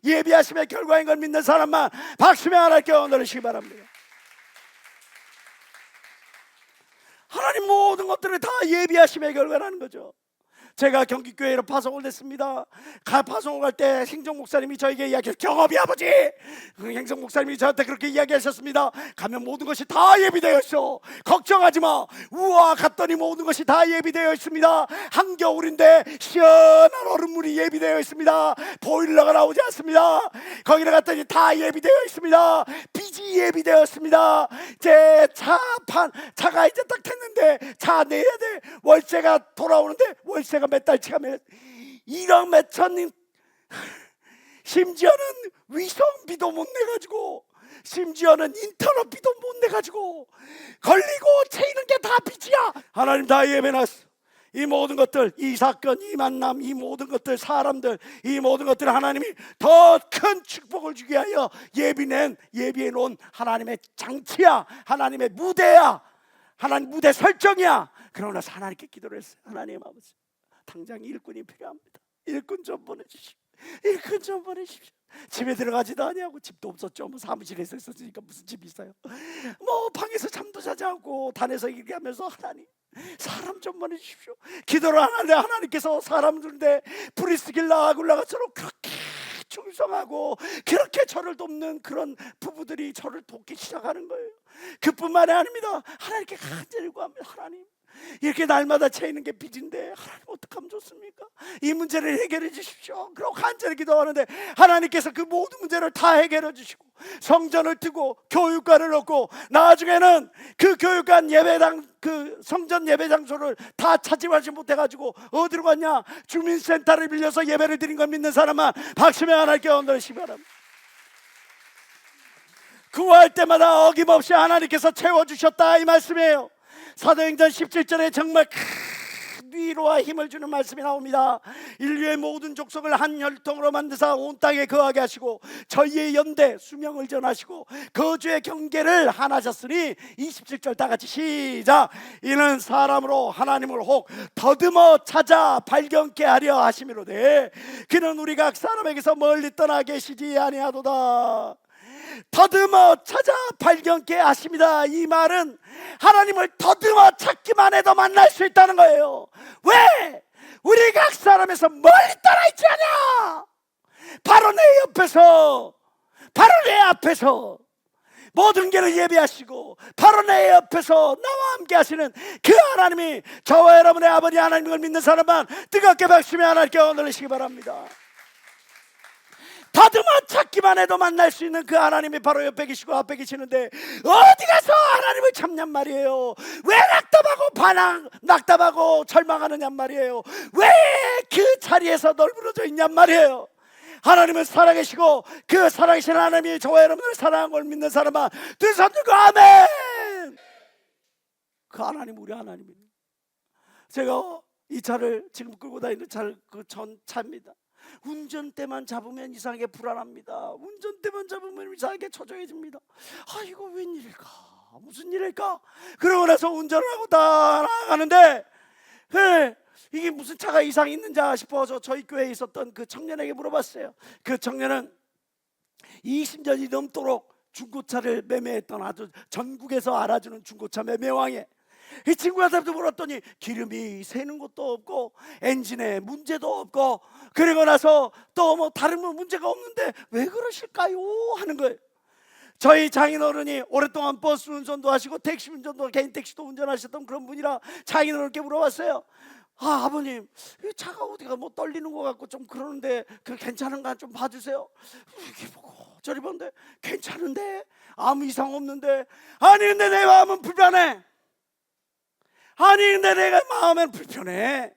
예비하심의 결과인 걸 믿는 사람만 박수며 하나님께 원하시기 바랍니다. 하나님 모든 것들을 다 예비하심의 결과라는 거죠. 제가 경기교회로 파송을 됐습니다. 파송을 갈 때 행정 목사님이 저에게 이야기했어요. 경업이 아버지, 그 행정 목사님이 저한테 그렇게 이야기하셨습니다. 가면 모든 것이 다 예비되어 있어, 걱정하지 마. 우와, 갔더니 모든 것이 다 예비되어 있습니다. 한겨울인데 시원한 얼음물이 예비되어 있습니다. 보일러가 나오지 않습니다. 거기를 갔더니 다 예비되어 있습니다. 빚이 예비되어 있습니다. 제 차가 이제 딱 됐는데 차 내야 돼. 월세가 돌아오는데 월세가 몇 달치가 몇 1억 몇천, 심지어는 위성비도 못 내가지고, 심지어는 인터넷비도 못 내가지고 걸리고 채이는 게 다 빚이야. 하나님 다 예배놨어. 이 모든 것들, 이 사건, 이 만남, 이 모든 것들, 사람들, 이 모든 것들 하나님이 더 큰 축복을 주기 위하여 예비해 놓은 하나님의 장치야, 하나님의 무대야, 하나님 무대 설정이야. 그러나 하나님께 기도를 했어요. 하나님 아버지, 당장 일꾼이 필요합니다. 일꾼 좀 보내주십시오. 일꾼 좀 보내주십시오. 집에 들어가지도 아니하고, 집도 없었죠. 뭐 사무실에서 있었으니까 무슨 집이 있어요. 뭐 방에서 잠도 자지 않고 단에서 이렇게 하면서 하나님, 사람 좀 보내주십시오. 기도를 하는데 하나님께서 사람 주는데 브리스길라 아굴라가처럼 그렇게 충성하고 그렇게 저를 돕는 그런 부부들이 저를 돕기 시작하는 거예요. 그뿐만이 아닙니다. 하나님께 간절히 구합니다. 하나님, 이렇게 날마다 채이는 게 빚인데 하나님 어떡하면 좋습니까? 이 문제를 해결해 주십시오. 그러고 간절히 기도하는데 하나님께서 그 모든 문제를 다 해결해 주시고 성전을 트고 교육관을 얻고, 나중에는 그 교육관 예배당, 그 성전 예배 장소를 다 차지하지 못해가지고 어디로 갔냐? 주민센터를 빌려서 예배를 드린 걸 믿는 사람만 박수며 하나님께 원하시기 바랍니다. 구할 때마다 어김없이 하나님께서 채워주셨다, 이 말씀이에요. 사도행전 17절에 정말 큰 위로와 힘을 주는 말씀이 나옵니다. 인류의 모든 족속을 한 혈통으로 만드사 온 땅에 거하게 하시고 저희의 연대 수명을 전하시고 거주의 경계를 하나셨으니, 27절 다 같이 시작. 이는 사람으로 하나님을 혹 더듬어 찾아 발견케 하려 하심이로되 그는 우리 각 사람에게서 멀리 떠나 계시지 아니하도다. 더듬어 찾아 발견케 하십니다. 이 말은 하나님을 더듬어 찾기만 해도 만날 수 있다는 거예요. 왜? 우리 각 사람에서 멀리 떠나 있지 않냐? 바로 내 옆에서, 바로 내 앞에서 모든 길을 예비하시고 바로 내 옆에서 나와 함께 하시는 그 하나님이 저와 여러분의 아버지 하나님을 믿는 사람만 뜨겁게 박수며 하나님께 올리시기 바랍니다. 더듬어 찾기만 해도 만날 수 있는 그 하나님이 바로 옆에 계시고 앞에 계시는데 어디 가서 하나님을 찾냔 말이에요. 왜 낙담하고 절망하느냔 말이에요. 왜 그 자리에서 널브러져 있냔 말이에요. 하나님은 살아계시고 그 살아계신 하나님이 저와 여러분을 사랑하는 걸 믿는 사람은 두 손 들고 아멘. 그 하나님 우리 하나님입니다. 제가 이 차를 지금 끌고 다니는 그 전 차입니다. 운전대만 잡으면 이상하게 불안합니다. 운전대만 잡으면 이상하게 초조해집니다. 아, 이거 웬일일까? 무슨 일일까? 그러고 나서 운전을 하고 나가는데 이게 무슨 차가 이상이 있는지 싶어서 저희 교회에 있었던 그 청년에게 물어봤어요. 그 청년은 20년이 넘도록 중고차를 매매했던 아주 전국에서 알아주는 중고차 매매왕에 이 친구한테 물었더니 기름이 새는 것도 없고 엔진에 문제도 없고 그리고 나서 또 뭐 다른 문제가 없는데 왜 그러실까요? 하는 거예요. 저희 장인어른이 오랫동안 버스 운전도 하시고 택시 운전도 개인 택시도 운전하셨던 그런 분이라 장인어른께 물어봤어요. 아, 아버님, 이 차가 어디가 뭐 떨리는 것 같고 좀 그러는데 그 괜찮은가 좀 봐주세요. 이렇게 보고 저리 보는데 괜찮은데 아무 이상 없는데 아니 근데 내 마음은 불편해. 아니 근데 내가 마음은 불편해.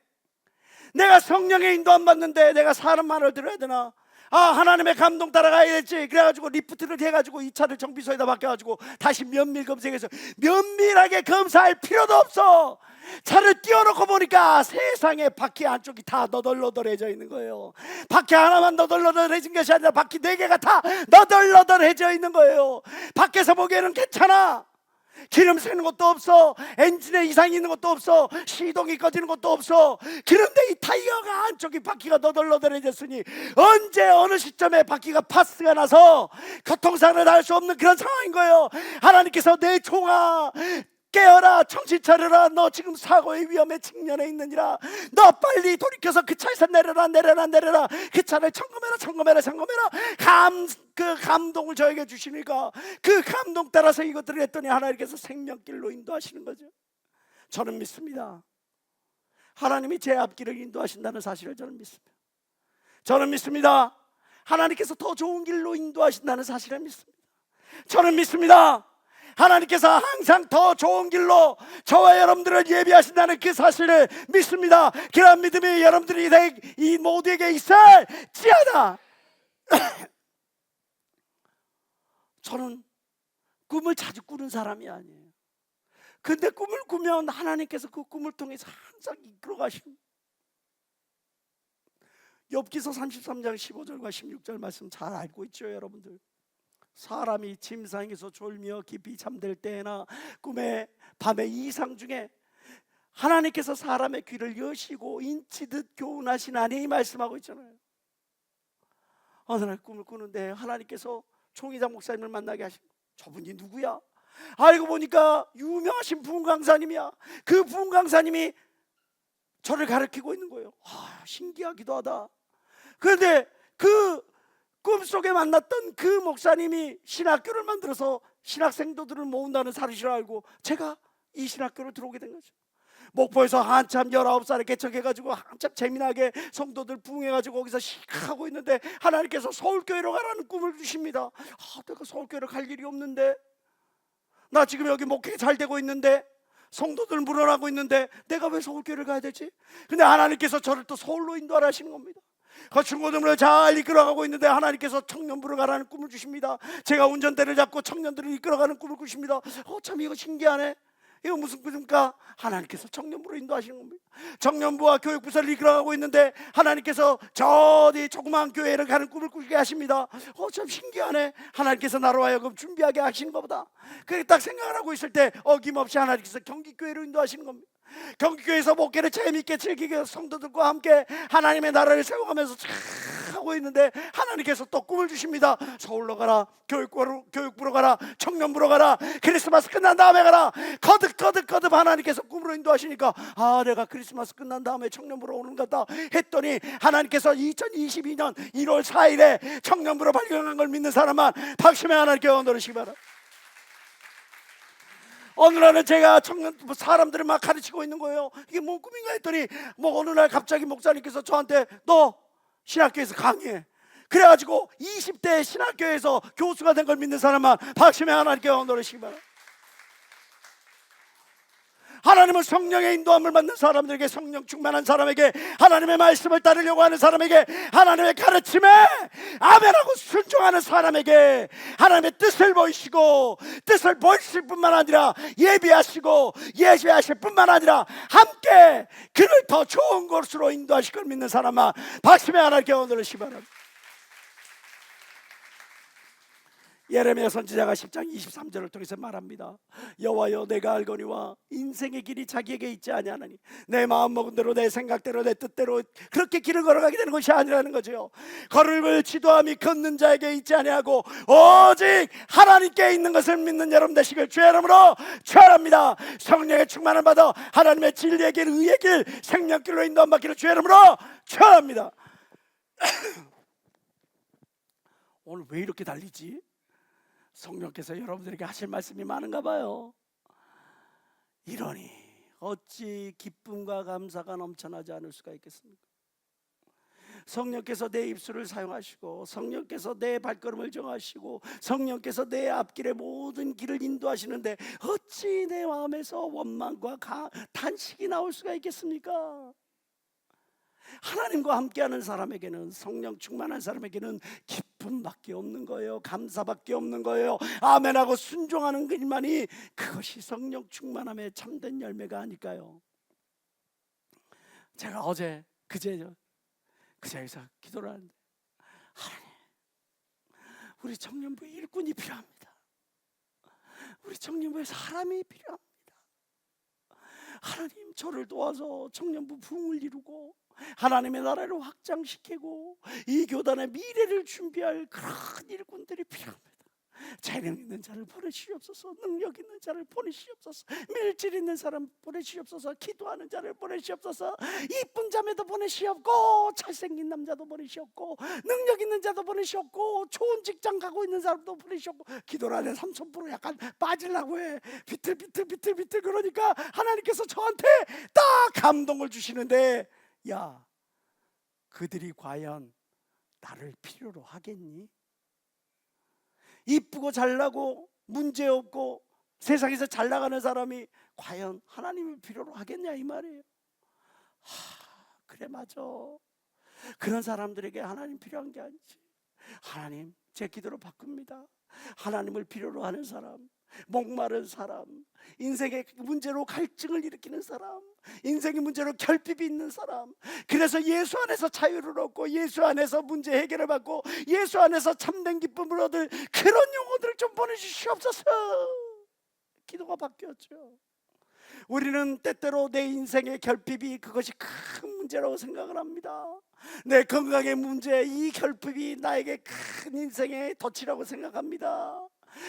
내가 성령의 인도 안 받는데 내가 사람 말을 들어야 되나? 아, 하나님의 감동 따라가야 될지. 그래가지고 리프트를 해가지고 이 차를 정비소에다 맡겨가지고 다시 면밀 검색해서 면밀하게 검사할 필요도 없어. 차를 띄워놓고 보니까 세상에 바퀴 안쪽이 다 너덜너덜해져 있는 거예요. 바퀴 하나만 너덜너덜해진 것이 아니라 바퀴 4개가 다 너덜너덜해져 있는 거예요. 밖에서 보기에는 괜찮아. 기름 새는 것도 없어. 엔진에 이상이 있는 것도 없어. 시동이 꺼지는 것도 없어. 그런데 이 타이어가 안쪽이 바퀴가 너덜너덜해졌으니 언제 어느 시점에 바퀴가 파스가 나서 교통사고를 날 수 없는 그런 상황인 거예요. 하나님께서 내 종아 깨어라, 정신 차려라. 너 지금 사고의 위험에 직면해 있느니라. 너 빨리 돌이켜서 그 차에서 내려라. 그 차를 점검해라. 그 감동을 저에게 주시니까 그 감동 따라서 이것들을 했더니 하나님께서 생명길로 인도하시는 거죠. 저는 믿습니다. 하나님이 제 앞길을 인도하신다는 사실을 저는 믿습니다. 저는 믿습니다. 하나님께서 더 좋은 길로 인도하신다는 사실을 믿습니다. 저는 믿습니다. 하나님께서 항상 더 좋은 길로 저와 여러분들을 예비하신다는 그 사실을 믿습니다. 그런 믿음이 여러분들이 이 모두에게 있을지어다. 저는 꿈을 자주 꾸는 사람이 아니에요. 근데 꿈을 꾸면 하나님께서 그 꿈을 통해서 항상 이끌어 가시는. 욥기서 33장 15절과 16절 말씀 잘 알고 있죠, 여러분들. 사람이 침상에서 졸며 깊이 잠들 때나 꿈에 밤의 이상 중에 하나님께서 사람의 귀를 여시고 인치듯 교훈하시나니 말씀하고 있잖아요. 어느 날 꿈을 꾸는데 하나님께서 총희장 목사님을 만나게 하신 거예요. 저분이 누구야? 알고 보니까 유명하신 부흥강사님이야. 그 부흥강사님이 저를 가르치고 있는 거예요. 신기하기도 하다. 그런데 그 꿈속에 만났던 그 목사님이 신학교를 만들어서 신학생도들을 모은다는 사실을 알고 제가 이 신학교를 들어오게 된 거죠. 목포에서 한참 19살에 개척해가지고 한참 재미나게 성도들 부흥해가지고 거기서 하고 있는데 하나님께서 서울교회로 가라는 꿈을 주십니다. 내가 서울교회로 갈 일이 없는데, 나 지금 여기 목회 잘 되고 있는데, 성도들 물어나고 있는데 내가 왜 서울교회를 가야 되지? 근데 하나님께서 저를 또 서울로 인도하라 하시는 겁니다. 그 중고등부를 잘 이끌어가고 있는데 하나님께서 청년부를 가라는 꿈을 주십니다. 제가 운전대를 잡고 청년들을 이끌어가는 꿈을 꾸십니다. 참 이거 신기하네. 이거 무슨 꿈입니까? 하나님께서 청년부로 인도하시는 겁니다. 청년부와 교육부서를 이끌어가고 있는데 하나님께서 저 어디 조그마한 교회를 가는 꿈을 꾸게 하십니다. 참 신기하네. 하나님께서 나로 하여금 준비하게 하시는 것보다. 그렇게 딱 생각을 하고 있을 때 어김없이 하나님께서 경기교회로 인도하시는 겁니다. 경기교회에서 목회를 재미있게 즐기게 성도들과 함께 하나님의 나라를 세워가면서 하고 있는데 하나님께서 또 꿈을 주십니다. 서울로 가라, 교육부로 가라, 청년부로 가라, 크리스마스 끝난 다음에 가라. 거듭 하나님께서 꿈으로 인도하시니까 내가 크리스마스 끝난 다음에 청년부로 오는 거다 했더니 하나님께서 2022년 1월 4일에 청년부로 발령한 걸 믿는 사람만 박심의 하나님께 원하시기 바랍니다. 어느 날은 제가 청년 사람들을 막 가르치고 있는 거예요. 이게 뭔 꿈인가 했더니 어느 날 갑자기 목사님께서 저한테 너 신학교에서 강의해. 그래가지고 20대 신학교에서 교수가 된 걸 믿는 사람만 박심의 하나님께 원하시기 바랍니다. 하나님은 성령의 인도함을 받는 사람들에게, 성령 충만한 사람에게, 하나님의 말씀을 따르려고 하는 사람에게, 하나님의 가르침에 아멘하고 순종하는 사람에게 하나님의 뜻을 보이시고, 뜻을 보이실 뿐만 아니라 예비하시고 예비하실 뿐만 아니라 함께 그를 더 좋은 곳으로 인도하실 걸 믿는 사람만 박심의 하나님께 원하시기 바랍니다. 예레미야 선지자가 10장 23절을 통해서 말합니다. 여호와여, 내가 알거니와 인생의 길이 자기에게 있지 아니하나니 내 마음 먹은 대로, 내 생각대로, 내 뜻대로 그렇게 길을 걸어가게 되는 것이 아니라는 거죠. 걸음을 지도함이 걷는 자에게 있지 아니하고 오직 하나님께 있는 것을 믿는 여러분 되시길 주의 이름으로 축원합니다. 성령의 충만을 받아 하나님의 진리의 길, 의의 길, 생명길로 인도함 받기를 주의 이름으로 축원합니다. 오늘 왜 이렇게 달리지? 성령께서 여러분들에게 하실 말씀이 많은가 봐요. 이러니 어찌 기쁨과 감사가 넘쳐나지 않을 수가 있겠습니까? 성령께서 내 입술을 사용하시고, 성령께서 내 발걸음을 정하시고, 성령께서 내 앞길의 모든 길을 인도하시는데 어찌 내 마음에서 원망과 탄식이 나올 수가 있겠습니까? 하나님과 함께하는 사람에게는, 성령 충만한 사람에게는 기쁨밖에 없는 거예요. 감사밖에 없는 거예요. 아멘하고 순종하는 일만이 그것이 성령 충만함의 참된 열매가 아닐까요? 제가 그제에서 기도를 하는데, 하나님, 우리 청년부에 일꾼이 필요합니다. 우리 청년부에 사람이 필요합니다. 하나님, 저를 도와서 청년부 부흥을 이루고 하나님의 나라를 확장시키고 이 교단의 미래를 준비할 그런 일꾼들이 필요합니다. 재능 있는 자를 보내시옵소서. 능력 있는 자를 보내시옵소서. 밀질 있는 사람 보내시옵소서. 기도하는 자를 보내시옵소서. 이쁜 자매도 보내시옵고, 잘생긴 남자도 보내시옵고, 능력 있는 자도 보내시옵고, 좋은 직장 가고 있는 사람도 보내시옵고. 기도를 하는데 삼천포로 약간 빠지려고 해. 비틀비틀 그러니까 하나님께서 저한테 딱 감동을 주시는데, 야, 그들이 과연 나를 필요로 하겠니? 이쁘고 잘나고 문제없고 세상에서 잘 나가는 사람이 과연 하나님을 필요로 하겠냐 이 말이에요. 그래, 맞아. 그런 사람들에게 하나님 필요한 게 아니지. 하나님, 제 기도로 바꿉니다. 하나님을 필요로 하는 사람, 목마른 사람, 인생의 문제로 갈증을 일으키는 사람, 인생의 문제로 결핍이 있는 사람, 그래서 예수 안에서 자유를 얻고 예수 안에서 문제 해결을 받고 예수 안에서 참된 기쁨을 얻을 그런 영혼들을 좀 보내주시옵소서. 기도가 바뀌었죠. 우리는 때때로 내 인생의 결핍이 그것이 큰 문제라고 생각을 합니다. 내 건강의 문제, 이 결핍이 나에게 큰 인생의 덫이라고 생각합니다.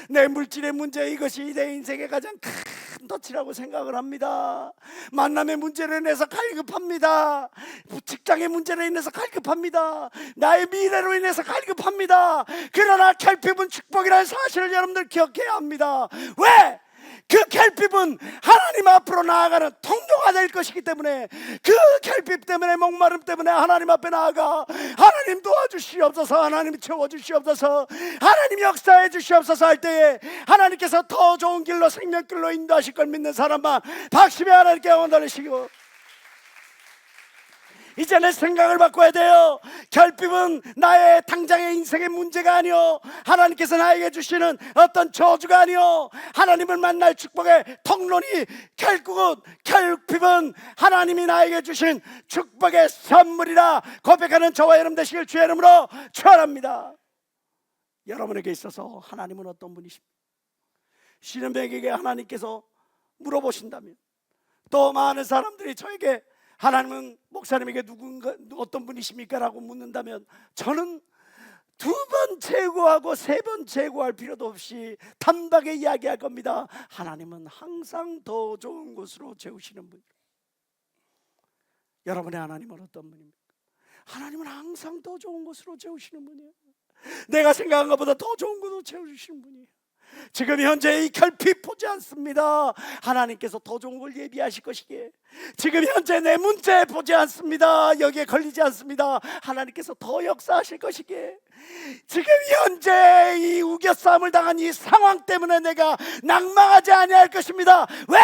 내 물질의 문제, 이것이 내 인생의 가장 큰 덫이라고 생각을 합니다. 만남의 문제로 인해서 갈급합니다. 직장의 문제로 인해서 갈급합니다. 나의 미래로 인해서 갈급합니다. 그러나 결핍은 축복이라는 사실을 여러분들 기억해야 합니다. 왜? 그 결핍은 하나님 앞으로 나아가는 통로가 될 것이기 때문에, 그 결핍 때문에, 목마름 때문에 하나님 앞에 나아가 하나님 도와주시옵소서, 하나님 채워주시옵소서, 하나님 역사해 주시옵소서 할 때에 하나님께서 더 좋은 길로, 생명길로 인도하실 걸 믿는 사람만 박심의 하나님께 원하시고, 이제는 생각을 바꿔야 돼요. 결핍은 나의 당장의 인생의 문제가 아니요, 하나님께서 나에게 주시는 어떤 저주가 아니요, 하나님을 만날 축복의 통로니, 결국은 결핍은 하나님이 나에게 주신 축복의 선물이라 고백하는 저와 여러분 되시길 주의 이름으로 축원합니다. 여러분에게 있어서 하나님은 어떤 분이십니까? 쉬는 백에게 하나님께서 물어보신다면, 또 많은 사람들이 저에게 하나님은 목사님에게 누군가 어떤 분이십니까? 라고 묻는다면 저는 2번 재고하고 3번 재고할 필요도 없이 단박에 이야기할 겁니다. 하나님은 항상 더 좋은 곳으로 재우시는 분이에요. 여러분의 하나님은 어떤 분입니까? 하나님은 항상 더 좋은 곳으로 재우시는 분이에요. 내가 생각한 것보다 더 좋은 곳으로 재우시는 분이에요. 지금 현재 이 결핍 보지 않습니다. 하나님께서 더 좋은 걸 예비하실 것이기에 지금 현재 내 문제 보지 않습니다. 여기에 걸리지 않습니다. 하나님께서 더 역사하실 것이기에 지금 현재 이 우겨싸움을 당한 이 상황 때문에 내가 낭망하지 아니할 것입니다. 왜?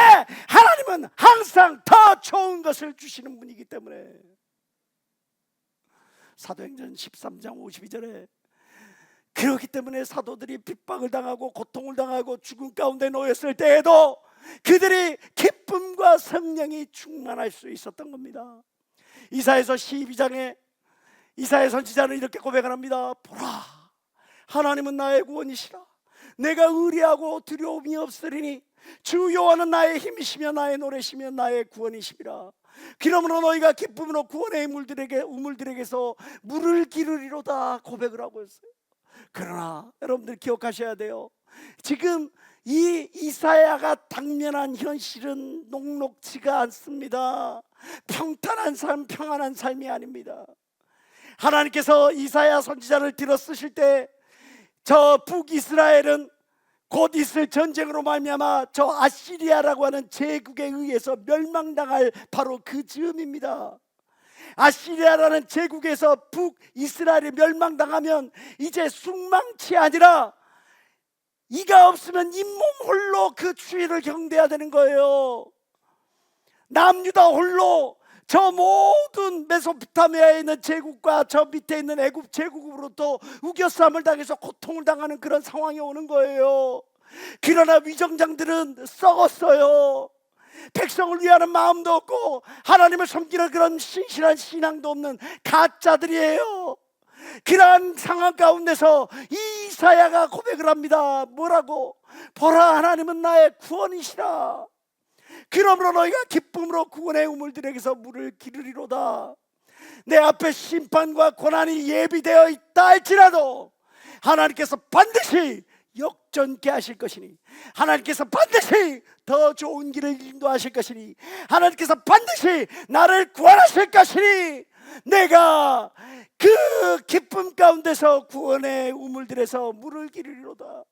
하나님은 항상 더 좋은 것을 주시는 분이기 때문에. 사도행전 13장 52절에 그렇기 때문에 사도들이 핍박을 당하고 고통을 당하고 죽음 가운데 놓였을 때에도 그들이 기쁨과 성령이 충만할 수 있었던 겁니다. 이사야서 12장에 이사야 선지자는 이렇게 고백을 합니다. 보라, 하나님은 나의 구원이시라. 내가 의리하고 두려움이 없으리니 주 여호와는 나의 힘이시며 나의 노래시며 나의 구원이시라. 그러므로 너희가 기쁨으로 구원의 우물들에게서 물을 기르리로다 고백을 하고 있어요. 그러나 여러분들 기억하셔야 돼요. 지금 이 이사야가 당면한 현실은 녹록지가 않습니다. 평탄한 삶, 평안한 삶이 아닙니다. 하나님께서 이사야 선지자를 들어 쓰실 때 저 북이스라엘은 곧 있을 전쟁으로 말미암아 저 아시리아라고 하는 제국에 의해서 멸망당할 바로 그 즈음입니다. 아시리아라는 제국에서 북이스라엘이 멸망당하면 이제 숭망치 아니라 이가 없으면 잇몸 홀로 그 추위를 경대해야 되는 거예요. 남유다 홀로 저 모든 메소포타미아에 있는 제국과 저 밑에 있는 애굽 제국으로부터 우겨싸움을 당해서 고통을 당하는 그런 상황이 오는 거예요. 그러나 위정장들은 썩었어요. 백성을 위하는 마음도 없고 하나님을 섬기는 그런 신실한 신앙도 없는 가짜들이에요. 그러한 상황 가운데서 이사야가 고백을 합니다. 뭐라고? 보라, 하나님은 나의 구원이시라. 그러므로 너희가 기쁨으로 구원의 우물들에게서 물을 기르리로다. 내 앞에 심판과 고난이 예비되어 있다 할지라도 하나님께서 반드시 역전케 하실 것이니, 하나님께서 반드시 더 좋은 길을 인도하실 것이니, 하나님께서 반드시 나를 구원하실 것이니 내가 그 기쁨 가운데서 구원의 우물들에서 물을 기르리로다.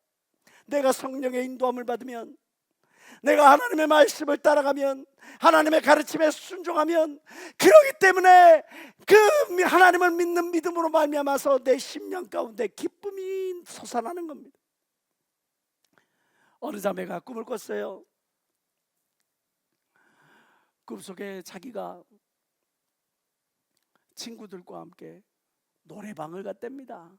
내가 성령의 인도함을 받으면, 내가 하나님의 말씀을 따라가면, 하나님의 가르침에 순종하면, 그러기 때문에 그 하나님을 믿는 믿음으로 말미암아서 내 심령 가운데 기쁨이 솟아나는 겁니다. 어느 자매가 꿈을 꿨어요. 꿈속에 자기가 친구들과 함께 노래방을 갔답니다.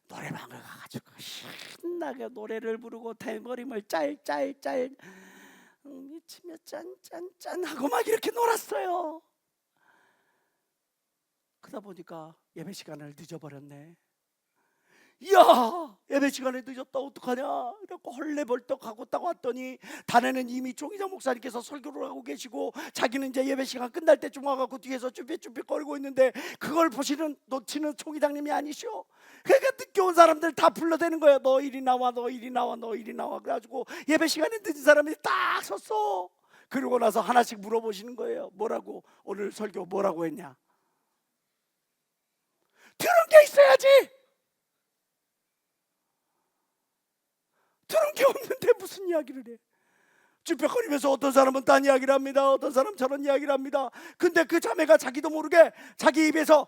노래방을 가가지고 신나게 노래를 부르고 대머리를 짤짤짤 미치며 짠짠짠 하고 막 이렇게 놀았어요. 그러다 보니까 예배 시간을 늦어버렸네. 이야, 예배 시간에 늦었다 어떡하냐 이러고 헐레벌떡하고 딱 왔더니 단에는 이미 종이장 목사님께서 설교를 하고 계시고 자기는 이제 예배 시간 끝날 때쯤 와갖고 뒤에서 쭈삣쭈삣거리고 있는데 그걸 놓치는 총회장님이 아니시오. 그러니까 늦게 온 사람들 다 불러대는 거예요. 너 이리 나와, 너 이리 나와, 너 이리 나와. 그래가지고 예배 시간에 늦은 사람이 딱 섰어. 그러고 나서 하나씩 물어보시는 거예요. 뭐라고? 오늘 설교 뭐라고 했냐? 들은 게 있어야지. 들은 게 없는데 무슨 이야기를 해? 쭈뼛거리면서 어떤 사람은 딴 이야기를 합니다. 어떤 사람은 저런 이야기를 합니다. 근데 그 자매가 자기도 모르게 자기 입에서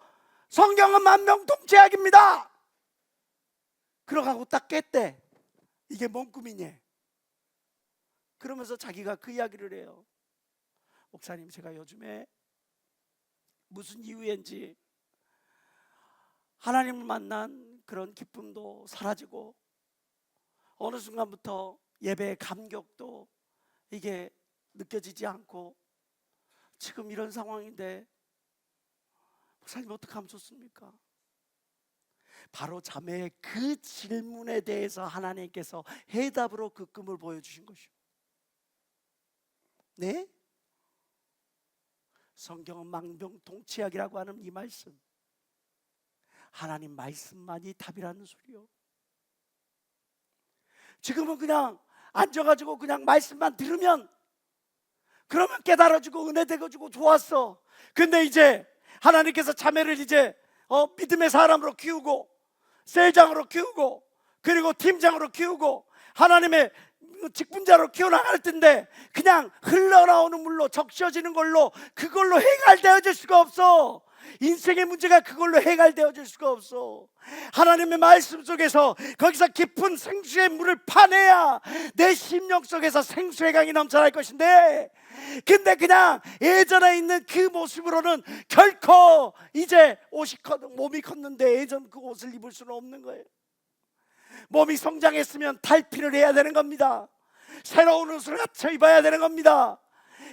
성경은 만병통치약입니다 그러고 딱 깼대. 이게 뭔 꿈이냐? 그러면서 자기가 그 이야기를 해요. 목사님, 제가 요즘에 무슨 이유인지 하나님을 만난 그런 기쁨도 사라지고 어느 순간부터 예배의 감격도 이게 느껴지지 않고 지금 이런 상황인데 목사님 어떻게 하면 좋습니까? 바로 자매의 그 질문에 대해서 하나님께서 해답으로 그 꿈을 보여주신 것이요. 네? 성경은 망병통치약이라고 하는 이 말씀, 하나님 말씀만이 답이라는 소리요. 지금은 그냥 앉아가지고 그냥 말씀만 들으면, 그러면 깨달아주고 은혜 되어주고 좋았어. 근데 이제 하나님께서 자매를 이제 믿음의 사람으로 키우고, 셀장으로 키우고, 그리고 팀장으로 키우고, 하나님의 직분자로 키워나갈 텐데 그냥 흘러나오는 물로 적셔지는 걸로 그걸로 해결되어질 수가 없어. 인생의 문제가 그걸로 해결되어질 수가 없어. 하나님의 말씀 속에서 거기서 깊은 생수의 물을 파내야 내 심령 속에서 생수의 강이 넘쳐날 것인데, 근데 그냥 예전에 있는 그 모습으로는 결코 이제 몸이 컸는데 예전 그 옷을 입을 수는 없는 거예요. 몸이 성장했으면 탈피를 해야 되는 겁니다. 새로운 옷을 갖춰 입어야 되는 겁니다.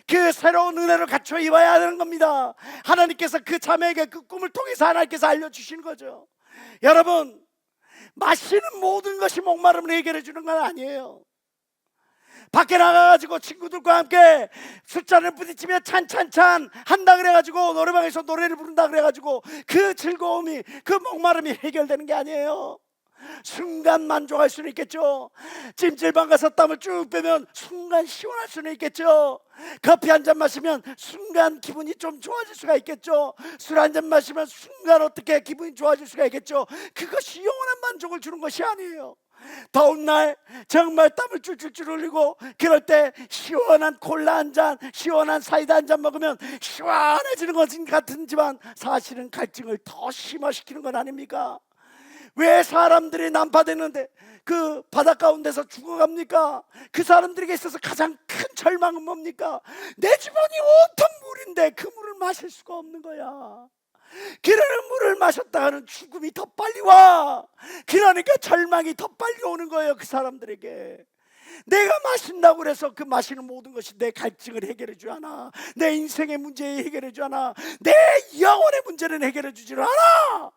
그 새로운 은혜를 갖춰 입어야 되는 겁니다. 하나님께서 그 자매에게 그 꿈을 통해서 하나님께서 알려주시는 거죠. 여러분, 마시는 모든 것이 목마름을 해결해 주는 건 아니에요. 밖에 나가가지고 친구들과 함께 숫자를 부딪히며 찬찬찬 한다 그래가지고 노래방에서 노래를 부른다 그래가지고 그 즐거움이, 그 목마름이 해결되는 게 아니에요. 순간 만족할 수는 있겠죠. 찜질방 가서 땀을 쭉 빼면 순간 시원할 수는 있겠죠. 커피 한 잔 마시면 순간 기분이 좀 좋아질 수가 있겠죠. 술 한 잔 마시면 순간 어떻게 기분이 좋아질 수가 있겠죠. 그것이 영원한 만족을 주는 것이 아니에요. 더운 날 정말 땀을 줄줄줄 흘리고 그럴 때 시원한 콜라 한 잔, 시원한 사이다 한 잔 먹으면 시원해지는 것 같은지만 사실은 갈증을 더 심화시키는 건 아닙니까? 왜 사람들이 난파되는데 그 바다 가운데서 죽어갑니까? 그 사람들에게 있어서 가장 큰 절망은 뭡니까? 내 주머니 온통 물인데 그 물을 마실 수가 없는 거야. 그러는 물을 마셨다가는 죽음이 더 빨리 와. 그러니까 절망이 더 빨리 오는 거예요, 그 사람들에게. 내가 마신다고 해서 그 마시는 모든 것이 내 갈증을 해결해 주지 않아. 내 인생의 문제 해결해 주지 않아. 내 영혼의 문제는 해결해 주지 않아.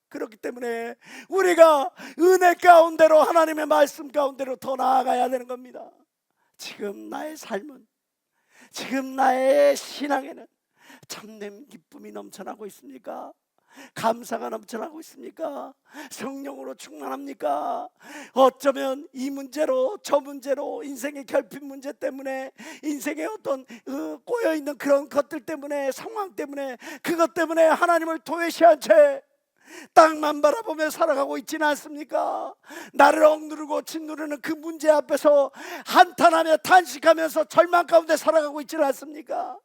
그렇기 때문에 우리가 은혜 가운데로, 하나님의 말씀 가운데로 더 나아가야 되는 겁니다. 지금 나의 삶은, 지금 나의 신앙에는 참된 기쁨이 넘쳐나고 있습니까? 감사가 넘쳐나고 있습니까? 성령으로 충만합니까? 어쩌면 이 문제로 저 문제로, 인생의 결핍 문제 때문에, 인생의 어떤 꼬여있는 그런 것들 때문에, 상황 때문에, 그것 때문에 하나님을 도외시한 채 땅만 바라보며 살아가고 있지는 않습니까? 나를 억누르고 짓누르는 그 문제 앞에서 한탄하며 탄식하면서 절망 가운데 살아가고 있지는 않습니까?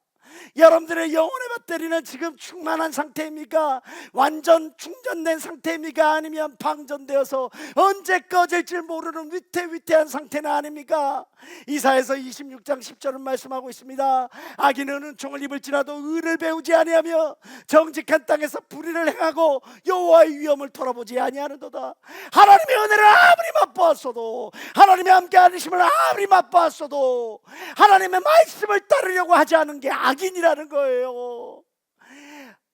여러분들의 영혼의 배터리는 지금 충만한 상태입니까? 완전 충전된 상태입니까? 아니면 방전되어서 언제 꺼질지 모르는 위태위태한 상태는 아닙니까? 이사야서 26장 10절은 말씀하고 있습니다. 악인은 은총을 입을지라도 의를 배우지 아니하며 정직한 땅에서 불의를 행하고 여호와의 위엄을 돌아보지 아니하는도다. 하나님의 은혜를 아무리 맛보았어도, 하나님의 함께 하심을 아무리 맛보았어도 하나님의 말씀을 따르려고 하지 않은 게 악인이라는 거예요.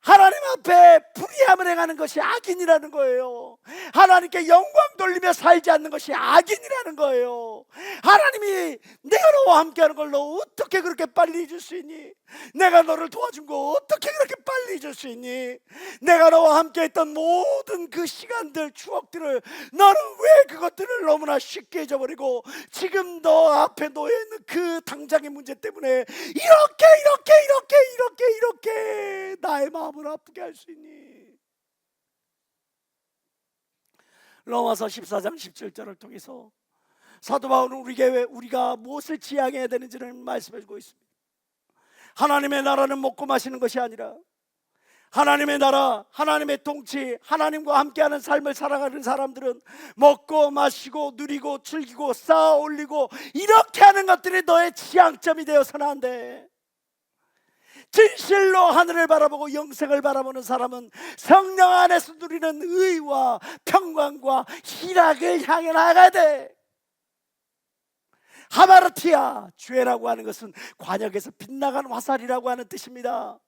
하나님 앞에 불의함을 행하는 것이 악인이라는 거예요. 하나님께 영광 돌리며 살지 않는 것이 악인이라는 거예요. 하나님이 내가 너와 함께하는 걸 너 어떻게 그렇게 빨리 잊을 수 있니? 내가 너를 도와준 거 어떻게 그렇게 빨리 잊을 수 있니? 내가 너와 함께했던 모든 그 시간들, 추억들을 너는 왜 그것들을 너무나 쉽게 잊어버리고 지금 너 앞에 놓여있는 그 당장의 문제 때문에 이렇게 나의 마음을 아프게 할 수 있니? 로마서 14장 17절을 통해서 사도 바울은 우리가 무엇을 지향해야 되는지를 말씀해주고 있습니다. 하나님의 나라는 먹고 마시는 것이 아니라 하나님의 나라, 하나님의 통치, 하나님과 함께하는 삶을 살아가는 사람들은 먹고 마시고 누리고 즐기고 쌓아 올리고 이렇게 하는 것들이 너의 지향점이 되어서는 안 돼. 진실로 하늘을 바라보고 영생을 바라보는 사람은 성령 안에서 누리는 의와 평강과 희락을 향해 나가야 돼. 하마르티아, 죄라고 하는 것은 관역에서 빗나가는 화살이라고 하는 뜻입니다.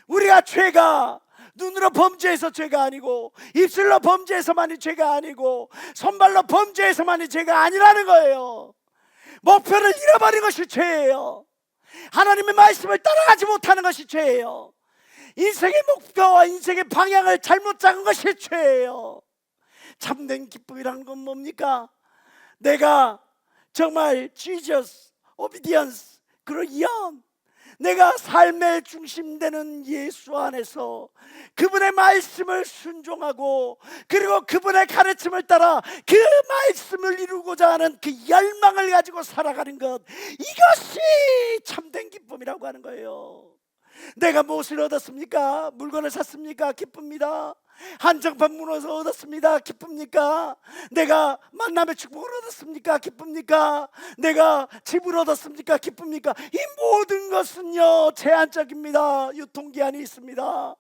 우리가 죄가 눈으로 범죄해서 죄가 아니고, 입술로 범죄해서만이 죄가 아니고, 손발로 범죄해서만이 죄가 아니라는 거예요. 목표를 잃어버린 것이 죄예요. 하나님의 말씀을 따라가지 못하는 것이 죄예요. 인생의 목표와 인생의 방향을 잘못 잡은 것이 죄예요. 참된 기쁨이라는 건 뭡니까? 내가 정말 Jesus, obedience, 그런 내가 삶의 중심되는 예수 안에서 그분의 말씀을 순종하고 그리고 그분의 가르침을 따라 그 말씀을 이루고자 하는 그 열망을 가지고 살아가는 것, 이것이 참된 기쁨이라고 하는 거예요. 내가 무엇을 얻었습니까? 물건을 샀습니까? 기쁩니다. 한정판 무너서 얻었습니다. 기쁩니까? 내가 만남의 축복을 얻었습니까? 기쁩니까? 내가 집을 얻었습니까? 기쁩니까? 이 모든 것은요, 제한적입니다. 유통기한이 있습니다.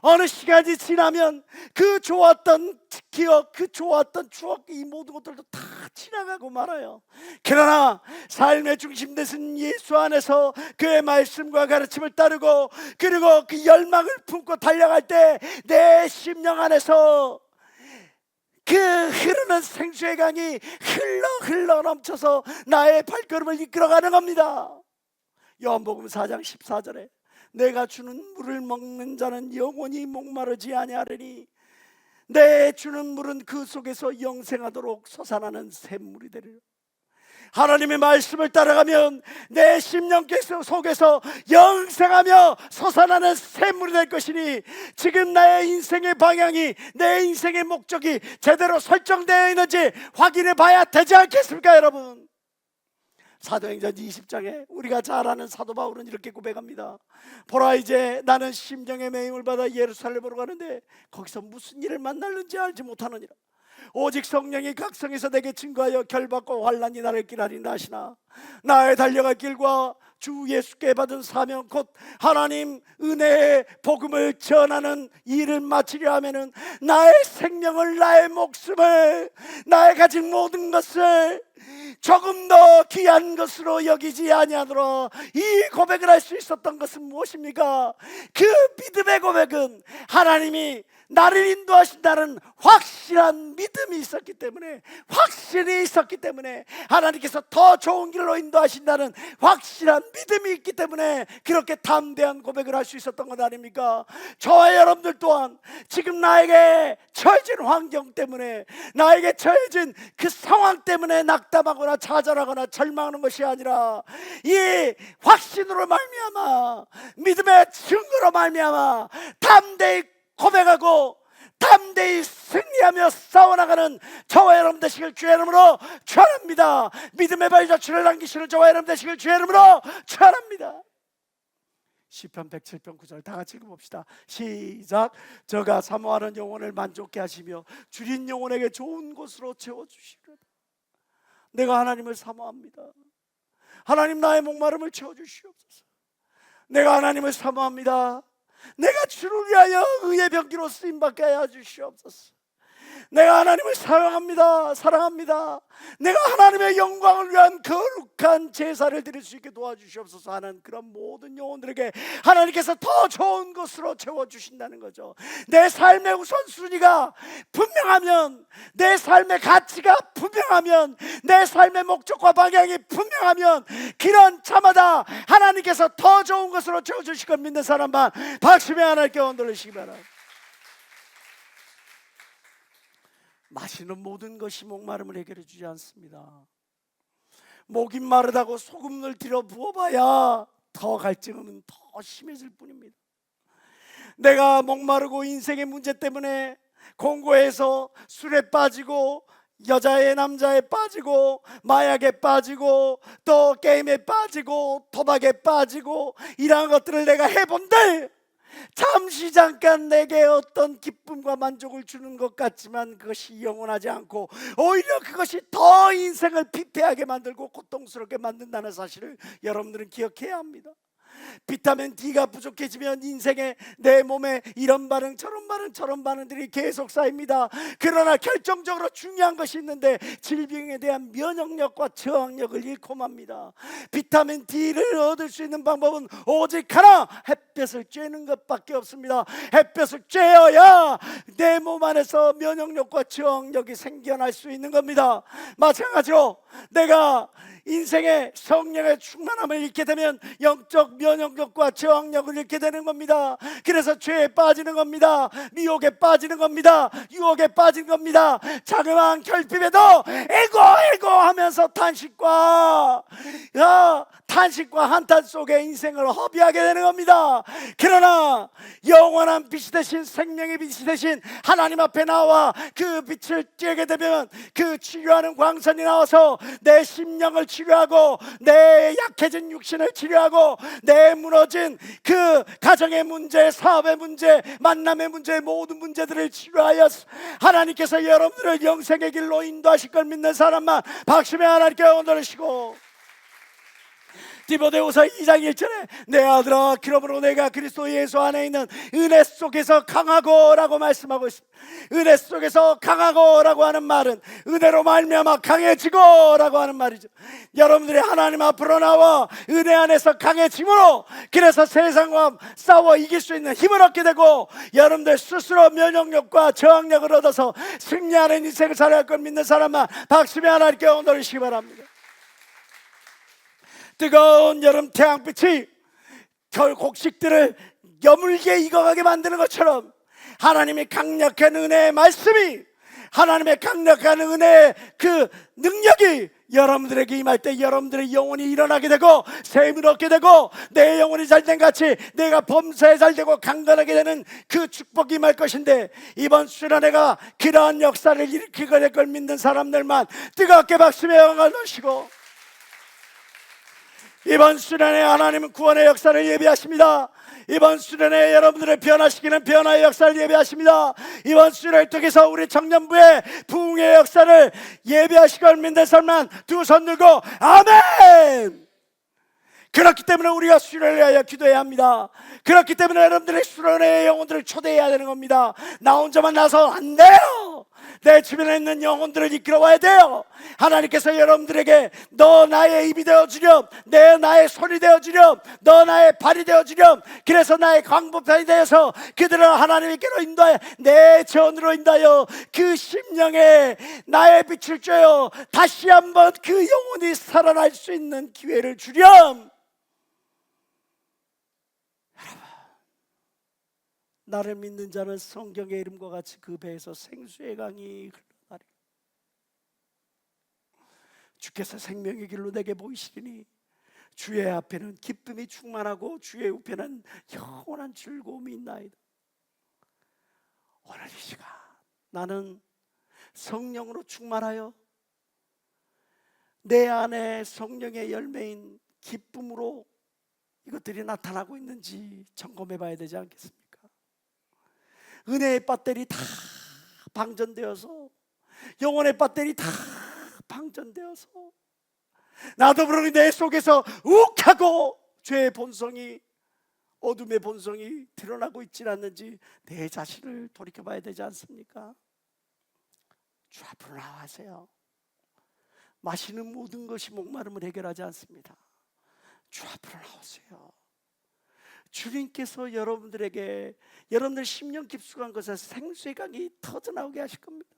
어느 시간이 지나면 그 좋았던 기억, 그 좋았던 추억, 이 모든 것들도 다 지나가고 말아요. 그러나 삶의 중심 되신 예수 안에서 그의 말씀과 가르침을 따르고 그리고 그 열망을 품고 달려갈 때 내 심령 안에서 그 흐르는 생수의 강이 흘러 넘쳐서 나의 발걸음을 이끌어가는 겁니다. 요한복음 4장 14절에 내가 주는 물을 먹는 자는 영원히 목마르지 아니하리니 내 주는 물은 그 속에서 영생하도록 솟아나는 샘물이 되리라. 하나님의 말씀을 따라가면 내 심령 속에서 영생하며 솟아나는 샘물이 될 것이니, 지금 나의 인생의 방향이, 내 인생의 목적이 제대로 설정되어 있는지 확인해 봐야 되지 않겠습니까 여러분? 사도행전 20장에 우리가 잘 아는 사도 바울은 이렇게 고백합니다. 보라, 이제 나는 심령의 매임을 받아 예루살렘으로 가는데 거기서 무슨 일을 만날는지 알지 못하느니라. 오직 성령이 각성에서 내게 증거하여 결박과 환난이 나를 기다린다 하시나 나의 달려갈 길과 주 예수께 받은 사명 곧 하나님 은혜의 복음을 전하는 일을 마치려 하면은 나의 생명을, 나의 목숨을, 나의 가진 모든 것을 조금 더 귀한 것으로 여기지 아니하노라. 이 고백을 할 수 있었던 것은 무엇입니까? 그 믿음의 고백은 하나님이 나를 인도하신다는 확실한 믿음이 있었기 때문에, 확신이 있었기 때문에, 하나님께서 더 좋은 길로 인도하신다는 확실한 믿음이 있기 때문에 그렇게 담대한 고백을 할 수 있었던 것 아닙니까? 저와 여러분들 또한 지금 나에게 처해진 환경 때문에, 나에게 처해진 그 상황 때문에 낙담하거나 좌절하거나 절망하는 것이 아니라 이 확신으로 말미암아, 믿음의 증거로 말미암아 담대히 고백하고 담대히 승리하며 싸워나가는 저와 여러분 되시길 주의 이름으로 축원합니다. 믿음의 발자취를 남기시는 저와 여러분 되시길 주의 이름으로 축원합니다. 시편 107편 9절 다 같이 읽어봅시다. 시작. 저가 사모하는 영혼을 만족케 하시며 줄인 영혼에게 좋은 곳으로 채워주시리로다. 내가 하나님을 사모합니다. 하나님, 나의 목마름을 채워주시옵소서. 내가 하나님을 사모합니다. 내가 주를 위하여 의의 병기로 쓰임받게 하여 주시옵소서. 내가 하나님을 사랑합니다. 내가 하나님의 영광을 위한 거룩한 제사를 드릴 수 있게 도와주시옵소서 하는 그런 모든 영혼들에게 하나님께서 더 좋은 것으로 채워주신다는 거죠. 내 삶의 우선순위가 분명하면, 내 삶의 가치가 분명하면, 내 삶의 목적과 방향이 분명하면 그런 차마다 하나님께서 더 좋은 것으로 채워주실 걸 믿는 사람만 박수며 하나님께 원 돌리시기 바랍니다. 마시는 모든 것이 목마름을 해결해 주지 않습니다. 목이 마르다고 소금을 들여 부어봐야 더 갈증은 더 심해질 뿐입니다. 내가 목마르고 인생의 문제 때문에 공고해서 술에 빠지고 여자에 남자에 빠지고 마약에 빠지고 또 게임에 빠지고 도박에 빠지고 이러한 것들을 내가 해본들 잠시 잠깐 내게 어떤 기쁨과 만족을 주는 것 같지만 그것이 영원하지 않고 오히려 그것이 더 인생을 피폐하게 만들고 고통스럽게 만든다는 사실을 여러분들은 기억해야 합니다. 비타민 D가 부족해지면 인생에, 내 몸에 이런 반응 저런 반응들이 계속 쌓입니다. 그러나 결정적으로 중요한 것이 있는데 질병에 대한 면역력과 저항력을 잃고 맙니다. 비타민 D를 얻을 수 있는 방법은 오직 하나, 햇볕을 쬐는 것밖에 없습니다. 햇볕을 쬐어야 내 몸 안에서 면역력과 저항력이 생겨날 수 있는 겁니다. 마찬가지로 내가 인생의 성령의 충만함을 잃게 되면 영적 면역력과 저항력을 잃게 되는 겁니다. 그래서 죄에 빠지는 겁니다. 미혹에 빠지는 겁니다. 유혹에 빠지는 겁니다. 자그마한 결핍에도 에고 하면서 탄식과 한탄 속에 인생을 허비하게 되는 겁니다. 그러나 영원한 빛이 되신, 생명의 빛이 되신 하나님 앞에 나와 그 빛을 쬐게 되면 그 치료하는 광선이 나와서 내 심령을 치료하고 내 약해진 육신을 치료하고 내 무너진 그 가정의 문제, 사업의 문제, 만남의 문제, 모든 문제들을 치료하여 하나님께서 여러분들을 영생의 길로 인도하실 걸 믿는 사람만 박수며 하나님께 원하시고, 디모데후서 2장 1절에 내 아들아 그러므로 내가 그리스도 예수 안에 있는 은혜 속에서 강하고 라고 말씀하고 있습니다. 은혜 속에서 강하고 라고 하는 말은 은혜로 말미암아 강해지고 라고 하는 말이죠. 여러분들이 하나님 앞으로 나와 은혜 안에서 강해짐으로, 그래서 세상과 싸워 이길 수 있는 힘을 얻게 되고 여러분들 스스로 면역력과 저항력을 얻어서 승리하는 인생을 살아갈 걸 믿는 사람만 박수며 하나님께 온도리시기 바랍니다. 뜨거운 여름 태양빛이 겨울 곡식들을 여물게 익어가게 만드는 것처럼 하나님의 강력한 은혜의 말씀이, 하나님의 강력한 은혜의 그 능력이 여러분들에게 임할 때 여러분들의 영혼이 일어나게 되고 샘을 얻게 되고 내 영혼이 잘된 같이 내가 범사에 잘되고 강건하게 되는 그 축복이 임할 것인데, 이번 수련회가 그러한 역사를 일으키게 될 걸 믿는 사람들만 뜨겁게 박수며 영광을 넣으시고, 이번 수련회 하나님은 구원의 역사를 예비하십니다. 이번 수련회 여러분들을 변화시키는 변화의 역사를 예비하십니다. 이번 수련회를 통해서 우리 청년부의 부흥의 역사를 예비하시고 믿는 사람만 두 손 들고 아멘! 그렇기 때문에 우리가 수련회를 위하여 기도해야 합니다. 그렇기 때문에 여러분들의 수련회의 영혼들을 초대해야 되는 겁니다. 나 혼자만 나서 안 돼요. 내 주변에 있는 영혼들을 이끌어와야 돼요. 하나님께서 여러분들에게 너 나의 입이 되어주렴, 내 나의 손이 되어주렴, 너 나의 발이 되어주렴, 그래서 나의 광복편이 되어서 그들을 하나님께로 인도하여 내 전으로 인도하여 그 심령에 나의 빛을 쬐어 다시 한번 그 영혼이 살아날 수 있는 기회를 주렴. 나를 믿는 자는 성경의 이름과 같이 그 배에서 생수의 강이 흘러나리. 주께서 생명의 길로 내게 보이시리니 주의 앞에는 기쁨이 충만하고 주의 우편은 영원한 즐거움이 있나이다. 오늘 이 시간 나는 성령으로 충만하여 내 안에 성령의 열매인 기쁨으로 이것들이 나타나고 있는지 점검해 봐야 되지 않겠습니까? 은혜의 배터리 다 방전되어서, 영혼의 배터리 다 방전되어서 나도 모르게 내 속에서 욱하고 죄의 본성이, 어둠의 본성이 드러나고 있지 않는지 내 자신을 돌이켜봐야 되지 않습니까? 주 앞으로 나와세요. 마시는 모든 것이 목마름을 해결하지 않습니다. 주 앞으로 나오세요. 주님께서 여러분들에게 여러분들 심령 깊숙한 것에서 생수의 강이 터져나오게 하실 겁니다.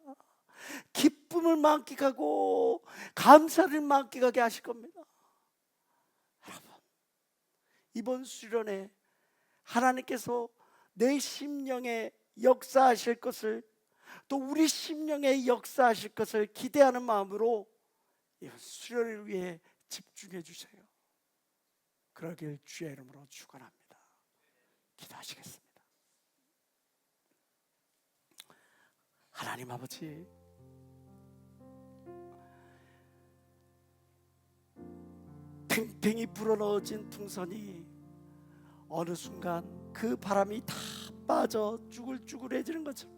기쁨을 만끽하고 감사를 만끽하게 하실 겁니다. 여러분, 이번 수련회 하나님께서 내 심령에 역사하실 것을, 또 우리 심령에 역사하실 것을 기대하는 마음으로 이번 수련회를 위해 집중해 주세요. 그러길 주의 이름으로 축원합니다. 기도하시겠습니다. 하나님 아버지, 팽팽히 불어넣어진 풍선이 어느 순간 그 바람이 다 빠져 쭈글쭈글해지는 것처럼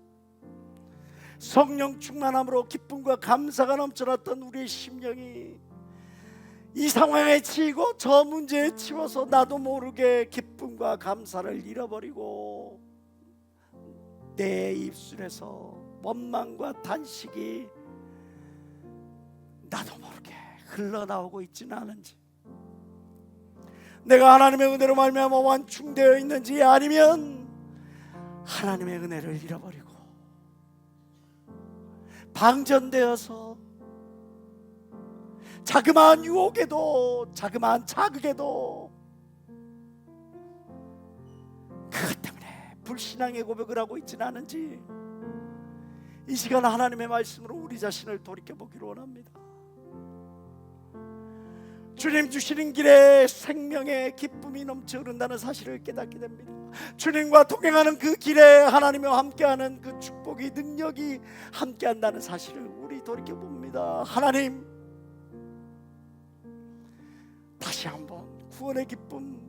성령 충만함으로 기쁨과 감사가 넘쳐났던 우리의 심령이 이 상황에 치이고 저 문제에 치워서 나도 모르게 기쁨과 감사를 잃어버리고 내 입술에서 원망과 탄식이 나도 모르게 흘러나오고 있지는 않은지, 내가 하나님의 은혜로 말미암아 완충되어 있는지, 아니면 하나님의 은혜를 잃어버리고 방전되어서 자그마한 유혹에도, 자그마한 자극에도 그것 때문에 불신앙의 고백을 하고 있지는 않은지, 이 시간 하나님의 말씀으로 우리 자신을 돌이켜보기를 원합니다. 주님 주시는 길에 생명의 기쁨이 넘쳐 흐른다는 사실을 깨닫게 됩니다. 주님과 동행하는 그 길에 하나님과 함께하는 그 축복이, 능력이 함께한다는 사실을 우리 돌이켜봅니다. 하나님, 다시 한번 구원의 기쁨,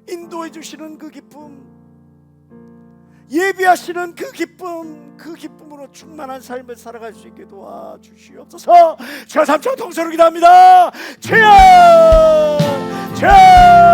인도해 주시는 그 기쁨, 예비하시는 그 기쁨, 그 기쁨으로 충만한 삶을 살아갈 수 있게 도와주시옵소서. 제가 3초 동서로 기도합니다. 주여, 주여.